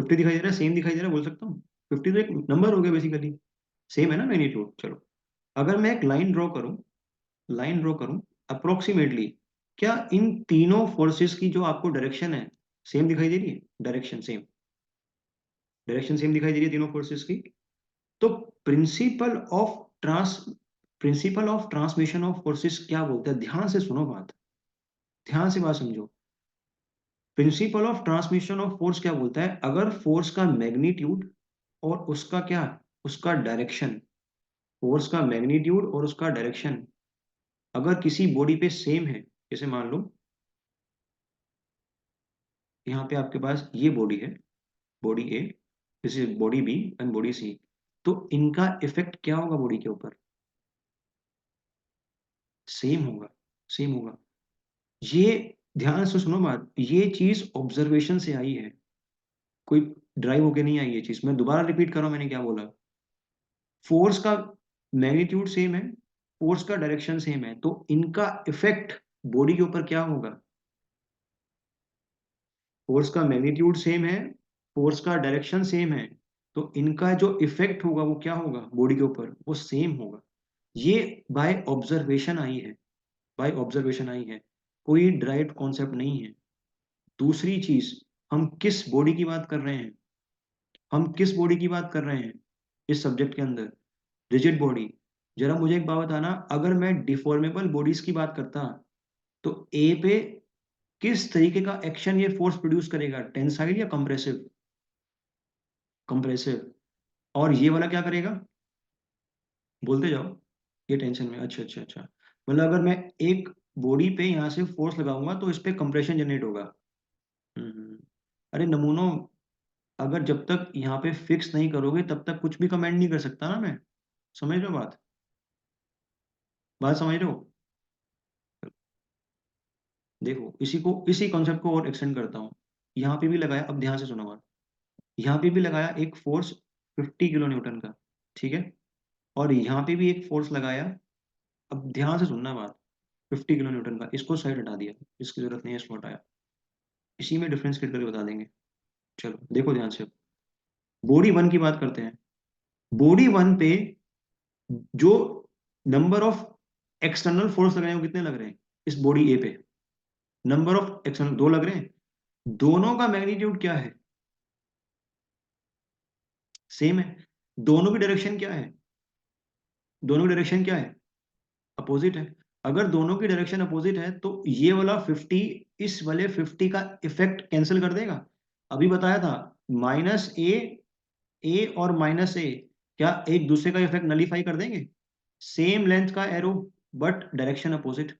50 दिखाई दे रहा है, सेम दिखाई दे रहा है, बोल सकता हूँ 50 तो एक नंबर हो गया बेसिकली, सेम है ना मैग्नीट्यूड। चलो अगर मैं एक लाइन ड्रॉ करूं, लाइन ड्रॉ करूं अप्रोक्सीमेटली, क्या इन तीनों फोर्सेस की जो आपको डायरेक्शन है सेम दिखाई दे रही है? डायरेक्शन सेम, डायरेक्शन सेम दिखाई दे रही है तीनों फोर्सेस की। तो principle of trans principle of transmission of forces क्या बोलता है? ध्यान से सुनो बात, ध्यान से बात समझो। Principal of transmission of force क्या बोलता है? अगर फोर्स का मैग्नीट्यूड और उसका क्या, उसका डायरेक्शन, फोर्स का मैग्नीट्यूड और उसका डायरेक्शन अगर किसी बॉडी पे सेम है, जैसे मान लो यहाँ पे आपके पास ये बॉडी है, body A, this is body B and body C, तो इनका इफेक्ट क्या होगा बॉडी के ऊपर? सेम होगा, सेम होगा। ये ध्यान से सुनो बात, ये चीज ऑब्जर्वेशन से आई है, कोई ड्राइव होके नहीं आई ये चीज। मैं दोबारा रिपीट कर रहा हूं मैंने क्या बोला। फोर्स का मैग्नीट्यूड सेम है, फोर्स का डायरेक्शन सेम है, तो इनका इफेक्ट बॉडी के ऊपर क्या होगा? फोर्स का मैग्नीट्यूड सेम है, फोर्स का डायरेक्शन सेम है, तो इनका जो इफेक्ट होगा वो क्या होगा बॉडी के ऊपर? वो सेम होगा। ये बाय ऑब्जर्वेशन आई है, बाय ऑब्जर्वेशन आई है, कोई डायरेक्ट कॉन्सेप्ट नहीं है। दूसरी चीज, हम किस बॉडी की बात कर रहे हैं? हम किस बॉडी की बात कर रहे हैं इस सब्जेक्ट के अंदर? Rigid body. जरा मुझे एक बात बताना, अगर मैं डिफॉर्मेबल बॉडीज की बात करता तो ए पे किस तरीके का एक्शन ये फोर्स प्रोड्यूस करेगा? टेंसाइल या कंप्रेसिव? कंप्रेसिव। और ये वाला क्या करेगा? बोलते जाओ। ये टेंशन में, अच्छा अच्छा अच्छा। मतलब अगर मैं एक बॉडी पे यहाँ से फोर्स लगाऊंगा तो इस पे कंप्रेशन जनरेट होगा। हम्म। अरे नमूनों, अगर जब तक यहाँ पे फिक्स नहीं करोगे तब तक कुछ भी कमेंट नहीं कर सकता ना मैं। समझ रहे हो बात? बात समझ रहे हो? देखो इसी को, इसी कॉन्सेप्ट को और एक्सटेंड करता हूँ। यहाँ पे भी लगाया, अब ध्यान से सुनो बात, यहाँ पे भी लगाया एक फोर्स 50 किलो न्यूटन का, ठीक है, और यहाँ पे भी एक फोर्स लगाया, अब ध्यान से सुनना बात, 50 किलो न्यूटन का, इसको साइड हटा दिया, इसकी जरूरत नहीं है, इसको हटाया, इसी में डिफरेंस क्रिएट करके बता देंगे। चलो देखो ध्यान से, बॉडी वन की बात करते हैं। बॉडी वन पे जो नंबर ऑफ एक्सटर्नल फोर्स लग रहे हैं वो कितने लग रहे हैं इस बॉडी ए पे? नंबर ऑफ एक्सटर्नल दो लग रहे हैं, दोनों का मैग्नीट्यूड क्या है? सेम है। दोनों की डायरेक्शन क्या है? दोनों की डायरेक्शन क्या है? अपोजिट है। अगर दोनों की डायरेक्शन अपोजिट है तो ये वाला 50 इस वाले 50 का इफेक्ट कैंसिल कर देगा। अभी बताया था, माइनस ए, ए और माइनस ए क्या एक दूसरे का इफेक्ट नलीफाई कर देंगे? सेम लेंथ का एरो बट डायरेक्शन अपोजिट।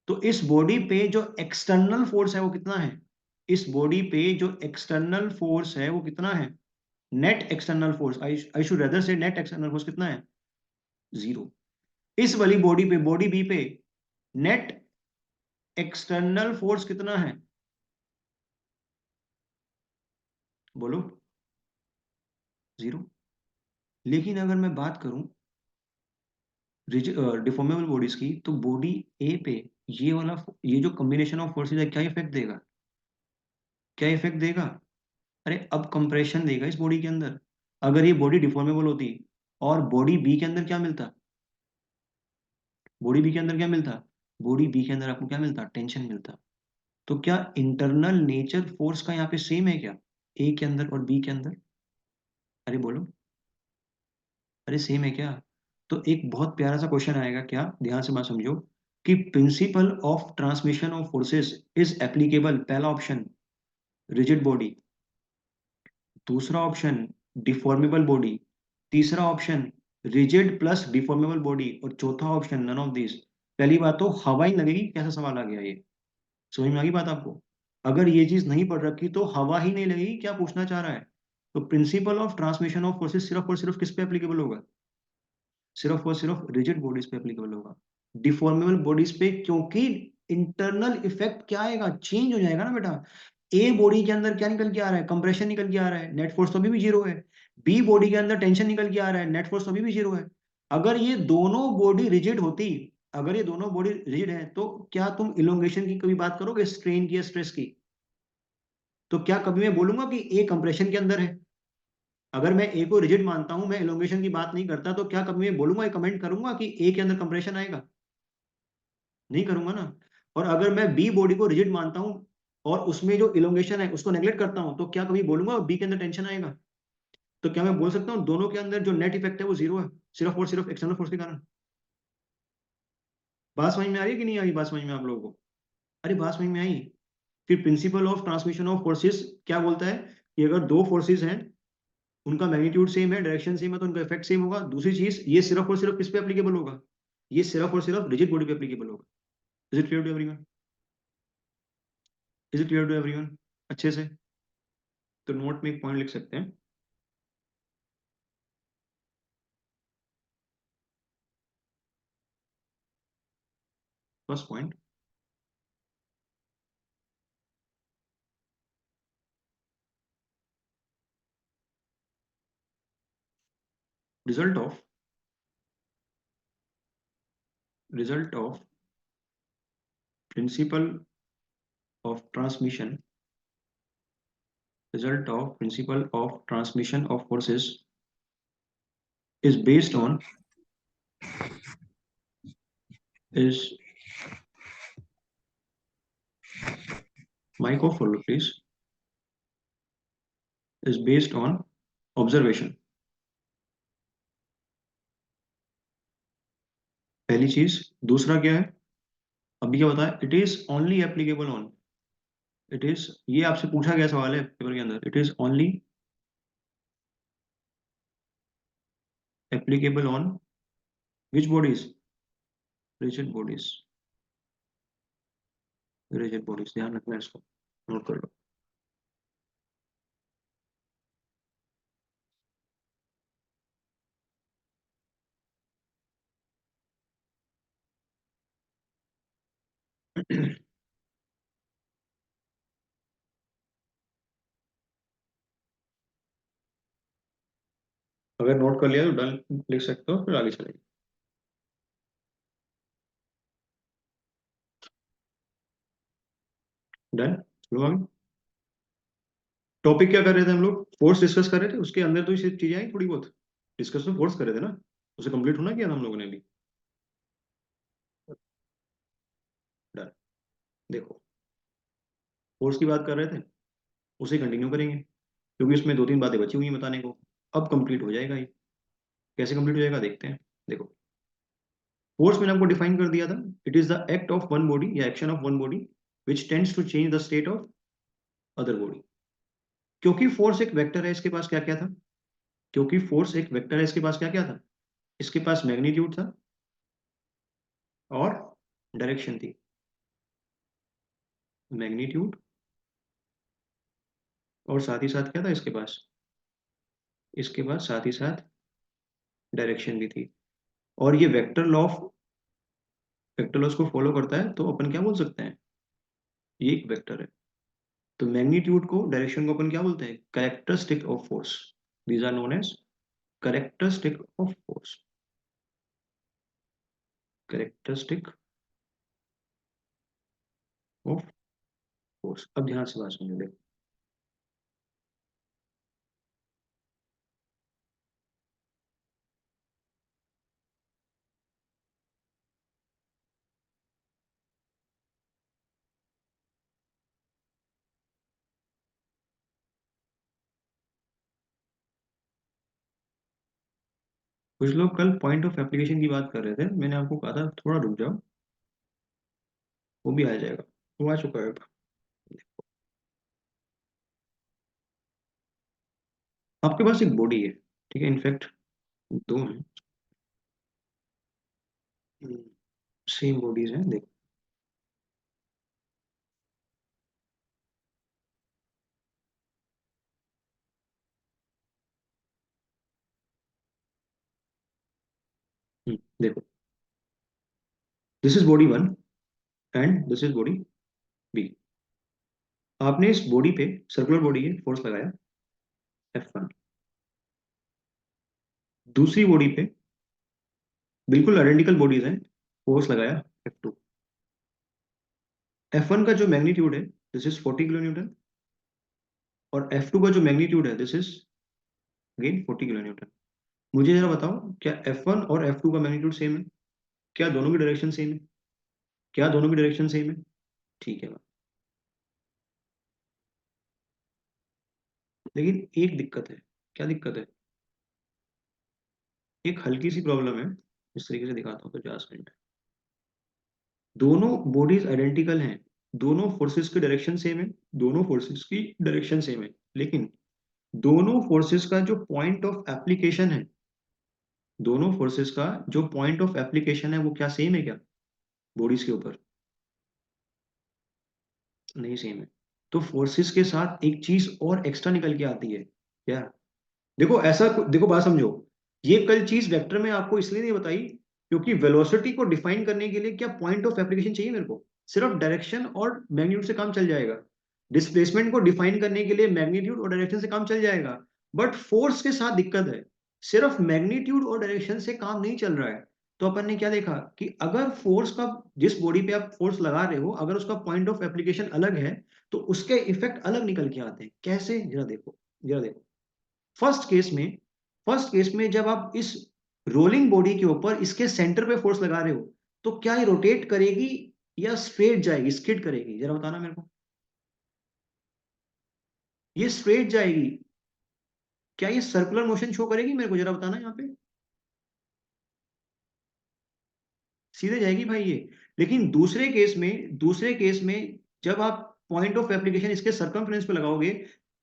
तो इस बॉडी पे जो एक्सटर्नल फोर्स है वो कितना है? इस बॉडी पे जो एक्सटर्नल फोर्स है वो कितना है? Net external force, I should rather से नेट एक्सटर्नल फोर्स कितना है? जीरो। इस वाली बॉडी पे, बॉडी बी पे नेट एक्सटर्नल फोर्स कितना है? बोलो। जीरो। लेकिन अगर मैं बात करूं डिफॉर्मेबल बॉडीज की, तो बॉडी ए पे ये वाला, ये जो कॉम्बिनेशन ऑफ फोर्सेज है क्या इफेक्ट देगा? क्या इफेक्ट देगा? अरे अब कंप्रेशन देगा इस बॉडी के अंदर। अगर ये बॉडी डिफॉर्मेबल होती और बॉडी बी के अंदर क्या मिलता? बॉडी बी के अंदर क्या मिलता? बॉडी बी के अंदर आपको क्या मिलता? टेंशन मिलता। तो क्या इंटरनल नेचर फोर्स का यहाँ पे सेम है क्या, ए के अंदर और बी के अंदर? अरे बोलो। अरे सेम है क्या? तो एक बहुत प्यारा सा क्वेश्चन आएगा, क्या, ध्यान से बात समझो, कि principal of transmission of forces is applicable, पहला ऑप्शन रिजिड बॉडी, दूसरा ऑप्शन डिफॉर्मेबल बॉडी, तीसरा option rigid plus deformable body, और चौथा ऑप्शन नन ऑफ दिस। पहली बात तो हवा ही लगेगी, कैसा सवाल आ गया ये? समझ में आ गई बात आपको? अगर ये चीज नहीं पढ़ रखी तो हवा ही नहीं लगेगी, क्या पूछना चाह रहा है? तो principle of transmission of forces सिर्फ और सिर्फ किस पे एप्लीकेबल होगा? सिर्फ और सिर्फ रिजिड बॉडीज पे एप्लीकेबल होगा, डिफॉर्मेबल बॉडीज पे, क्योंकि इंटरनल इफेक्ट क्या आएगा? चेंज हो जाएगा ना बेटा। ए बॉडी के अंदर क्या निकल के आ रहा है? कंप्रेशन निकल के आ रहा है, नेट फोर्स तो अभी भी जीरो है। बी बॉडी के अंदर टेंशन निकल के आ रहा है, नेट फोर्स तो अभी भी जीरो है। अगर ये दोनों बॉडी रिजिड होती, अगर ये दोनों बॉडी रिजिड है तो क्या तुम इलोंगेशन की कभी बात करोगे, स्ट्रेन की या स्ट्रेस की? तो क्या कभी मैं बोलूंगा कि ए कंप्रेशन के अंदर है? अगर मैं ए को रिजिड मानता हूं, मैं एलोंगेशन की बात नहीं करता, तो क्या कभी मैं बोलूंगा, कमेंट करूंगा कि ए के अंदर कंप्रेशन आएगा? नहीं करूंगा ना। और अगर मैं बी बॉडी को रिजिड मानता हूं और उसमें जो इलोंगेशन है उसको नेग्लेक्ट करता हूं, तो क्या कभी बोलूंगा बी के अंदर टेंशन आएगा? तो क्या मैं बोल सकता हूँ दोनों के अंदर जो नेट इफेक्ट है वो जीरो है, सिर्फ और सिर्फ एक्सटर्नल फोर्स के कारण? बात समझ में आ रही है कि नहीं आ रही बात समझ में आप लोगों को? अरे बात समझ में आई। फिर principal of transmission of forces क्या बोलता है कि अगर दो फोर्सेस हैं, उनका मैग्नीट्यूड सेम है, डायरेक्शन सेम है, तो उनका इफेक्ट सेम होगा। दूसरी चीज, ये सिर्फ और सिर्फ किस पे एप्लीकेबल होगा? ये सिर्फ और सिर्फ रिजिड बॉडी पे एप्लीकेबल होगा। Is it clear to everyone? Is it clear to everyone? अच्छे से? तो नोट में एक पॉइंट लिख सकते हैं। First point, result of result of principal of transmission result of principle of transmission of forces is based on is mic off follow please, is based on observation। पहली चीज। दूसरा क्या है? अभी क्या बताया? It is only applicable on, it is, ये आपसे पूछा गया सवाल है पेपर के अंदर, it is only applicable on which bodies? Rigid bodies, rigid bodies, ध्यान रखना है इसको, नोट कर लो। अगर नोट कर लिया तो डन लिख सकते हो, फिर आगे चलेंगे। डन, चलो आगे। टॉपिक क्या कर रहे थे हम लोग? फोर्स डिस्कस कर रहे थे, उसके अंदर तो ये सब चीजें आई थोड़ी बहुत। डिस्कस तो फोर्स कर रहे थे ना, उसे कंप्लीट होना किया था हम लोगों ने अभी। डन। देखो, फोर्स की बात कर रहे थे, उसे कंटिन्यू करेंगे, क्योंकि उसमें दो तीन बातें बची हुई हैं बताने को। अब कंप्लीट हो जाएगा ये। कैसे कंप्लीट हो जाएगा देखते हैं। देखो, फोर्स मैंने आपको डिफाइन कर दिया था। It is the act of one body या action of one body which tends to change the state of other body. क्योंकि फोर्स एक वेक्टर है, इसके पास क्या क्या था? क्योंकि फोर्स एक वेक्टर है, इसके पास क्या क्या था? इसके पास मैग्नीट्यूड था और डायरेक्शन थी। मैग्नीट्यूड और साथ ही साथ क्या था इसके पास? इसके पास साथ ही साथ डायरेक्शन भी थी। और ये वेक्टर लॉस को फॉलो करता है, तो अपन क्या बोल सकते हैं? ये एक वेक्टर है। तो मैग्नीट्यूड को, डायरेक्शन को अपन क्या बोलते हैं? Characteristic of force. These are known as characteristic of force. Characteristic of force. अब ध्यान से बात सुनिए, देखो। कुछ लोग कल पॉइंट ऑफ एप्लीकेशन की बात कर रहे थे, मैंने आपको कहा था थोड़ा रुक जाओ, वो भी आ जाएगा, वो आ चुका है अब। आपके पास एक बॉडी है, ठीक है, इनफैक्ट दो हैं, सेम बॉडीज हैं, देखो। देखो, this is body one and this is body B. आपने इस बॉडी पे, सर्कुलर बॉडी है, फोर्स लगाया F1। दूसरी बॉडी पे बिल्कुल आइडेंटिकल बॉडीज हैं, फोर्स लगाया F2। F1 का जो मैग्नीट्यूड है, दिस इज 40 किलो न्यूटन, और F2 का जो मैग्नीट्यूड है this is again 40 kilo Newton. मुझे जरा बताओ क्या F1 और F2 का मैग्नीट्यूड सेम है? क्या दोनों की डायरेक्शन सेम है? क्या दोनों की डायरेक्शन सेम है? ठीक है। लेकिन एक दिक्कत है। क्या दिक्कत है? एक हल्की सी प्रॉब्लम है। इस तरीके से दिखाता हूँ 50 मिनट। दोनों बॉडीज आइडेंटिकल हैं, दोनों फोर्सेस की डायरेक्शन सेम है, दोनों फोर्सेस की डायरेक्शन सेम है, लेकिन दोनों फोर्सेस का जो पॉइंट ऑफ एप्लीकेशन है, दोनों फोर्सेस का जो पॉइंट ऑफ एप्लीकेशन है वो क्या सेम है क्या बॉडीज के ऊपर? नहीं सेम है। तो फोर्सेस के साथ एक चीज और एक्स्ट्रा निकल के आती है क्या? देखो ऐसा देखो बात समझो। ये कल चीज वेक्टर में आपको इसलिए नहीं बताई क्योंकि वेलोसिटी को डिफाइन करने के लिए क्या पॉइंट ऑफ एप्लीकेशन चाहिए मेरे को? सिर्फ डायरेक्शन और मैग्नीट्यूड से काम चल जाएगा। डिस्प्लेसमेंट को डिफाइन करने के लिए मैग्नीट्यूड और डायरेक्शन से काम चल जाएगा। बट फोर्स के साथ दिक्कत है। सिर्फ मैग्नीट्यूड और डायरेक्शन से काम नहीं चल रहा है। तो अपन ने क्या देखा कि अगर फोर्स का, जिस बॉडी पे आप फोर्स लगा रहे हो, अगर उसका पॉइंट ऑफ एप्लीकेशन अलग है तो उसके इफेक्ट अलग निकल के आते हैं। कैसे? जरा देखो, जरा देखो। फर्स्ट केस में फर्स्ट केस में जब आप इस रोलिंग बॉडी के ऊपर इसके सेंटर पे फोर्स लगा रहे हो तो क्या ये रोटेट करेगी या स्ट्रेट जाएगी, स्किड करेगी? जरा बताना मेरे को। ये स्ट्रेट जाएगी। क्या ये सर्कुलर मोशन शो करेगी मेरे को? जरा बताना यहाँ पे। सीधे जाएगी भाई ये। लेकिन दूसरे केस में जब आप पॉइंट ऑफ एप्लीकेशन इसके सर्कमफ्रेंस पे लगाओगे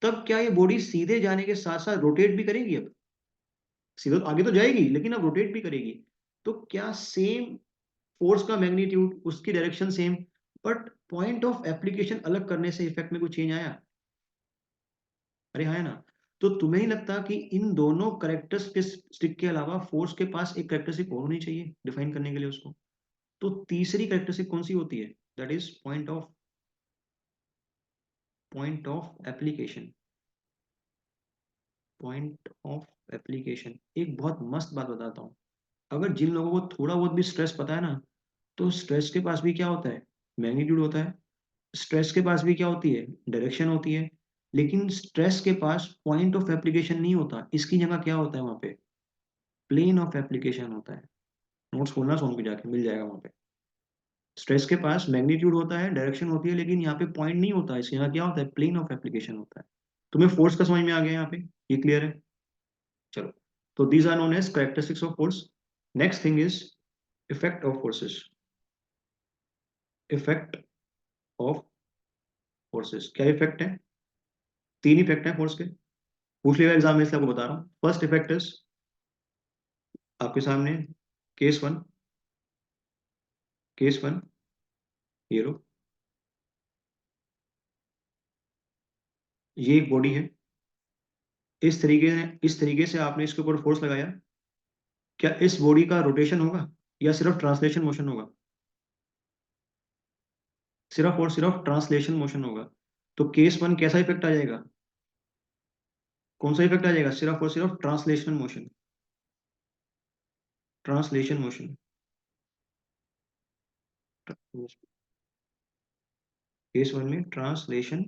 तब क्या ये बॉडी सीधे जाने के साथ साथ रोटेट भी करेगी? अब सीधे तो आगे तो जाएगी लेकिन अब रोटेट भी करेगी। तो क्या सेम फोर्स का मैग्नीट्यूड, उसकी direction same, but point of application अलग करने से इफेक्ट में कुछ चेंज आया? अरे हाँ, है ना? तो तुम्हें नहीं लगता कि इन दोनों करेक्टरिस्टिक के अलावा फोर्स के पास एक करेक्टरिस्टिक और होनी चाहिए डिफाइन करने के लिए उसको? तो तीसरी करेक्टरिस्टिक कौन सी होती है? That is point of application. Point of application एक बहुत मस्त बात बताता हूँ। अगर जिन लोगों को थोड़ा बहुत भी स्ट्रेस पता है ना, तो स्ट्रेस के पास भी क्या होता है? मैग्नीट्यूड होता है। स्ट्रेस के पास भी क्या होती है? डायरेक्शन होती है। लेकिन स्ट्रेस के पास पॉइंट ऑफ एप्लीकेशन नहीं होता, इसकी जगह क्या होता है वहां पे? प्लेन ऑफ एप्लीकेशन होता है। नोट्स खोलना सोन पे जाके मिल जाएगा वहां पे। स्ट्रेस के पास मैग्नीट्यूड होता है, डायरेक्शन होती है, लेकिन यहाँ पे पॉइंट नहीं होता है, इसकी जगह क्या होता है? प्लेन ऑफ एप्लीकेशन होता है। तुम्हें फोर्स का समझ में आ गया यहाँ पे? ये क्लियर है? चलो। तो these are known as characteristics of force. Next thing is effect of forces. Effect of forces क्या इफेक्ट है? तीन इफेक्ट है फोर्स के। पूछ लिया एग्जाम में इसलिए आपको बता रहा हूँ। फर्स्ट इफेक्ट इज आपके सामने, केस 1। केस 1 ये लो। ये एक बॉडी है। इस तरीके से आपने इसके ऊपर फोर्स लगाया। क्या इस बॉडी का रोटेशन होगा या सिर्फ ट्रांसलेशन मोशन होगा? सिर्फ और सिर्फ ट्रांसलेशन मोशन होगा। तो केस 1 कैसा इफेक्ट आ जाएगा? कौन सा इफेक्ट आ जाएगा? सिर्फ और सिर्फ translation motion. Translation motion. Case 1 में ट्रांसलेशन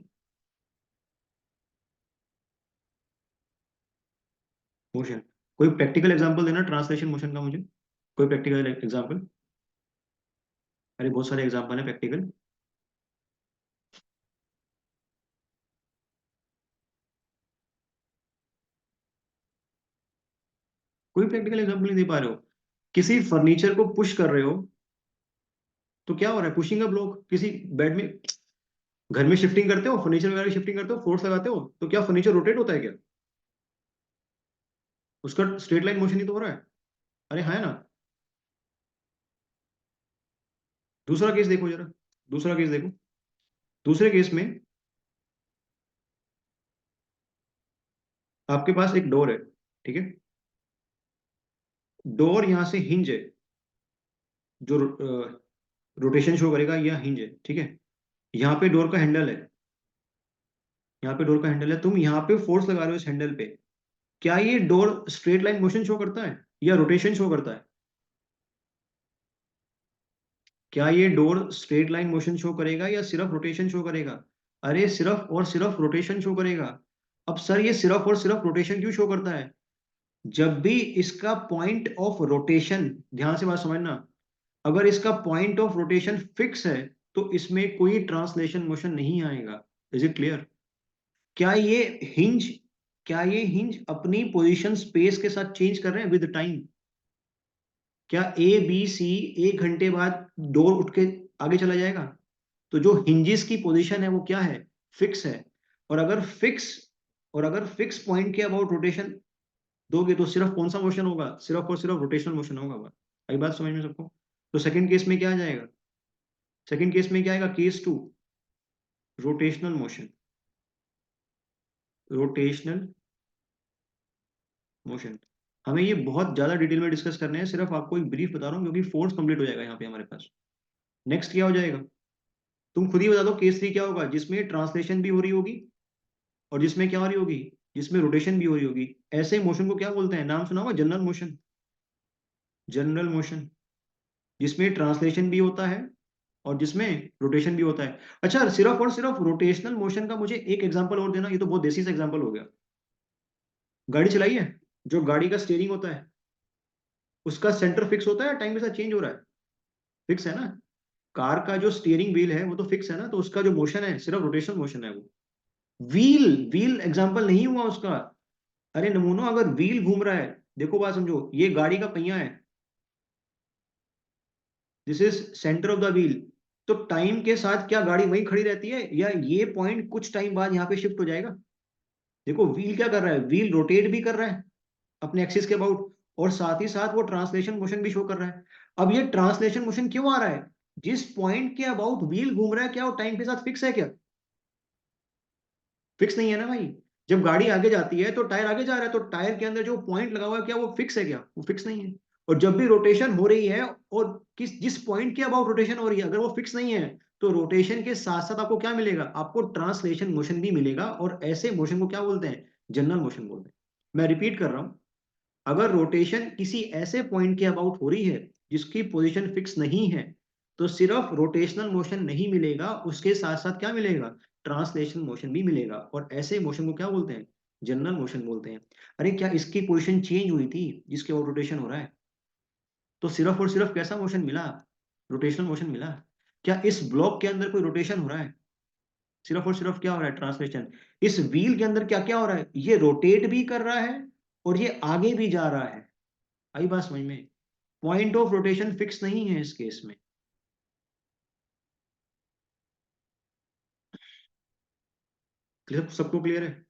मोशन। कोई प्रैक्टिकल एग्जांपल देना ट्रांसलेशन मोशन का मुझे। कोई प्रैक्टिकल एग्जांपल। अरे बहुत सारे एग्जांपल है प्रैक्टिकल। कोई प्रैक्टिकल एग्जांपल नहीं दे पा रहे हो। किसी फर्नीचर को पुश कर रहे हो तो क्या हो रहा है? Pushing a block. किसी बेड में, घर में शिफ्टिंग करते हो, फर्नीचर वगैरह की शिफ्टिंग करते हो, फोर्स लगाते हो तो क्या फर्नीचर रोटेट होता है क्या? उसका स्ट्रेट लाइन मोशन ही तो हो रहा है। अरे हाँ, है ना? दूसरा केस देखो जरा। दूसरा केस देखो। दूसरे केस में आपके पास एक डोर है, ठीक है? डोर यहाँ से हिंज है, जो रोटेशन शो करेगा, यह हिंज है, ठीक है? यहाँ पे डोर का हैंडल है। यहाँ पे डोर का हैंडल है, तुम यहाँ पे फोर्स लगा रहे हो इस हैंडल पे। क्या ये door straight line motion show करता है या रोटेशन शो करता है? क्या ये door straight line motion show करेगा या सिर्फ रोटेशन शो करेगा? अरे सिर्फ और सिर्फ रोटेशन शो करेगा। अब सर ये सिर्फ और सिर्फ रोटेशन क्यों शो करता है? जब भी इसका पॉइंट ऑफ रोटेशन, ध्यान से बात समझना, अगर इसका पॉइंट ऑफ रोटेशन फिक्स है तो इसमें कोई ट्रांसलेशन मोशन नहीं आएगा। Is it clear? क्या ये हिंज क्या ये हिंज अपनी पोजीशन स्पेस के साथ चेंज कर रहे हैं विद टाइम? क्या ए बी सी 1 घंटे बाद डोर उठ के आगे चला जाएगा? तो जो हिंजिस की पोजीशन है वो क्या है? फिक्स है। और अगर फिक्स और अगर फिक्स पॉइंट के अबाउट रोटेशन दोगे तो सिर्फ कौन सा मोशन होगा? सिर्फ और सिर्फ रोटेशनल मोशन होगा बस। आई बात समझ में सबको? तो सेकंड केस में क्या आ जाएगा? सेकंड केस में क्या आएगा? Case two, rotational motion. Rotational motion. हमें ये बहुत ज्यादा डिटेल में डिस्कस करने हैं, सिर्फ आपको एक ब्रीफ बता रहा हूँ क्योंकि फोर्स कंप्लीट हो जाएगा यहाँ पे हमारे पास। नेक्स्ट क्या हो जाएगा? तुम खुद ही बता दो, केस थ्री क्या होगा? जिसमें ट्रांसलेशन भी हो रही होगी और जिसमें क्या हो रही होगी? जिसमें रोटेशन भी हो रही होगी। ऐसे मोशन को क्या बोलते हैं? नाम सुना होगा, जनरल मोशन। जनरल मोशन, जिसमें ट्रांसलेशन भी होता है और जिसमें रोटेशन भी होता है। अच्छा, सिर्फ और सिर्फ रोटेशनल मोशन का मुझे एक एग्जांपल और देना, ये तो बहुत देसी सा एग्जांपल हो गया। गाड़ी चलाई है, जो गाड़ी का स्टीयरिंग होता है उसका सेंटर फिक्स होता है, टाइम के साथ चेंज हो रहा है? फिक्स है ना? कार का जो स्टीयरिंग व्हील है वो तो फिक्स है ना, तो उसका जो मोशन है सिर्फ रोटेशनल मोशन है वो। व्हील व्हील एग्जांपल नहीं हुआ उसका। अरे नमूनो, अगर व्हील घूम रहा है, देखो बात समझो, ये गाड़ी का पहिया है, this is centre of the wheel. तो टाइम के साथ क्या गाड़ी वहीं खड़ी रहती है, या ये पॉइंट कुछ टाइम बाद यहाँ पे शिफ्ट हो जाएगा? देखो व्हील क्या कर रहा है, व्हील रोटेट भी कर रहा है अपने एक्सिस के अबाउट, और साथ ही साथ वो ट्रांसलेशन मोशन भी शो कर रहा है। अब ये ट्रांसलेशन मोशन क्यों आ रहा है? जिस पॉइंट के अबाउट व्हील घूम रहा है, क्या वो टाइम के साथ फिक्स है क्या? फिक्स नहीं है ना भाई। जब गाड़ी आगे जाती है तो टायर आगे जा रहा है, तो टायर के अंदर जो पॉइंट लगा हुआ है क्या वो फिक्स है? क्या वो फिक्स नहीं है? और जब भी रोटेशन हो रही है, और जिस पॉइंट के अबाउट रोटेशन हो रही है, अगर वो फिक्स नहीं है, तो रोटेशन के साथ साथ आपको क्या मिलेगा? आपको ट्रांसलेशन मोशन भी मिलेगा, और ऐसे मोशन को क्या बोलते हैं? जनरल मोशन बोलते हैं। मैं रिपीट कर रहा हूं, अगर रोटेशन किसी ऐसे पॉइंट के अबाउट हो रही है जिसकी पोजीशन फिक्स नहीं है, तो सिर्फ रोटेशनल मोशन नहीं मिलेगा, उसके साथ साथ क्या मिलेगा? ट्रांसलेशन मोशन भी मिलेगा, और ऐसे मोशन को क्या बोलते हैं? जनरल मोशन बोलते हैं। अरे क्या इसकी पोजीशन चेंज हुई थी जिसके ओर रोटेशन हो रहा है? तो सिर्फ और सिर्फ कैसा मोशन मिला? रोटेशनल मोशन मिला। क्या इस ब्लॉक के अंदर कोई रोटेशन हो रहा है? सिर्फ और सिर्फ क्या हो रहा है? ट्रांसलेशन। इस व्हील के अंदर क्या क्या हो रहा है? ये रोटेट भी कर रहा है और ये आगे भी जा रहा है। आई बात समझ में? पॉइंट ऑफ रोटेशन फिक्स नहीं है इस केस में। क्लियर? सबको क्लियर है?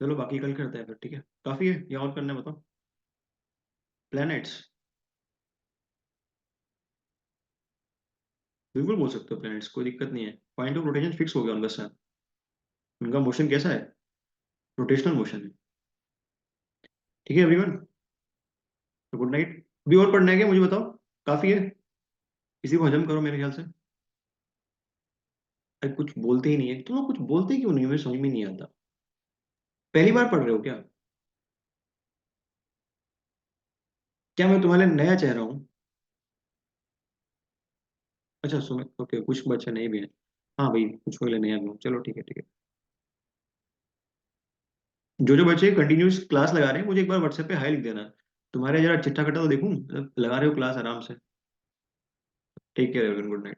चलो बाकी कल करते हैं फिर, ठीक है? काफी है या और करना है बताओ? प्लैनेट्स, बिल्कुल बोल सकते हो प्लैनेट्स, कोई दिक्कत नहीं है। पॉइंट ऑफ रोटेशन फिक्स हो गया उनका सर। उनका मोशन कैसा है? रोटेशनल मोशन है। ठीक है एवरीवन, तो गुड नाइट। भी और पढ़ना है क्या, मुझे बताओ? काफी है? इसी को हजम करो मेरे ख्याल से। अरे कुछ बोलते ही नहीं है तुम लोग, कुछ बोलते क्यों नहीं हो, मुझे समझ में नहीं आता। पहली बार पढ़ रहे हो क्या? क्या मैं तुम्हारे लिए नया चेहरा हूँ? अच्छा सुनो, ओके, कुछ बच्चे नहीं भी हैं। हाँ भाई, कुछ को लिए नया भी हूँ, चलो ठीक है ठीक है। जो जो बच्चे कंटिन्यूस क्लास लगा रहे हैं, मुझे एक बार व्हाट्सएप पे हाई लिख देना। तुम्हारे जरा चिट्ठा कटा तो देखूं, मतलब लगा रहे हो क्लास आराम से। Take care everyone, good night.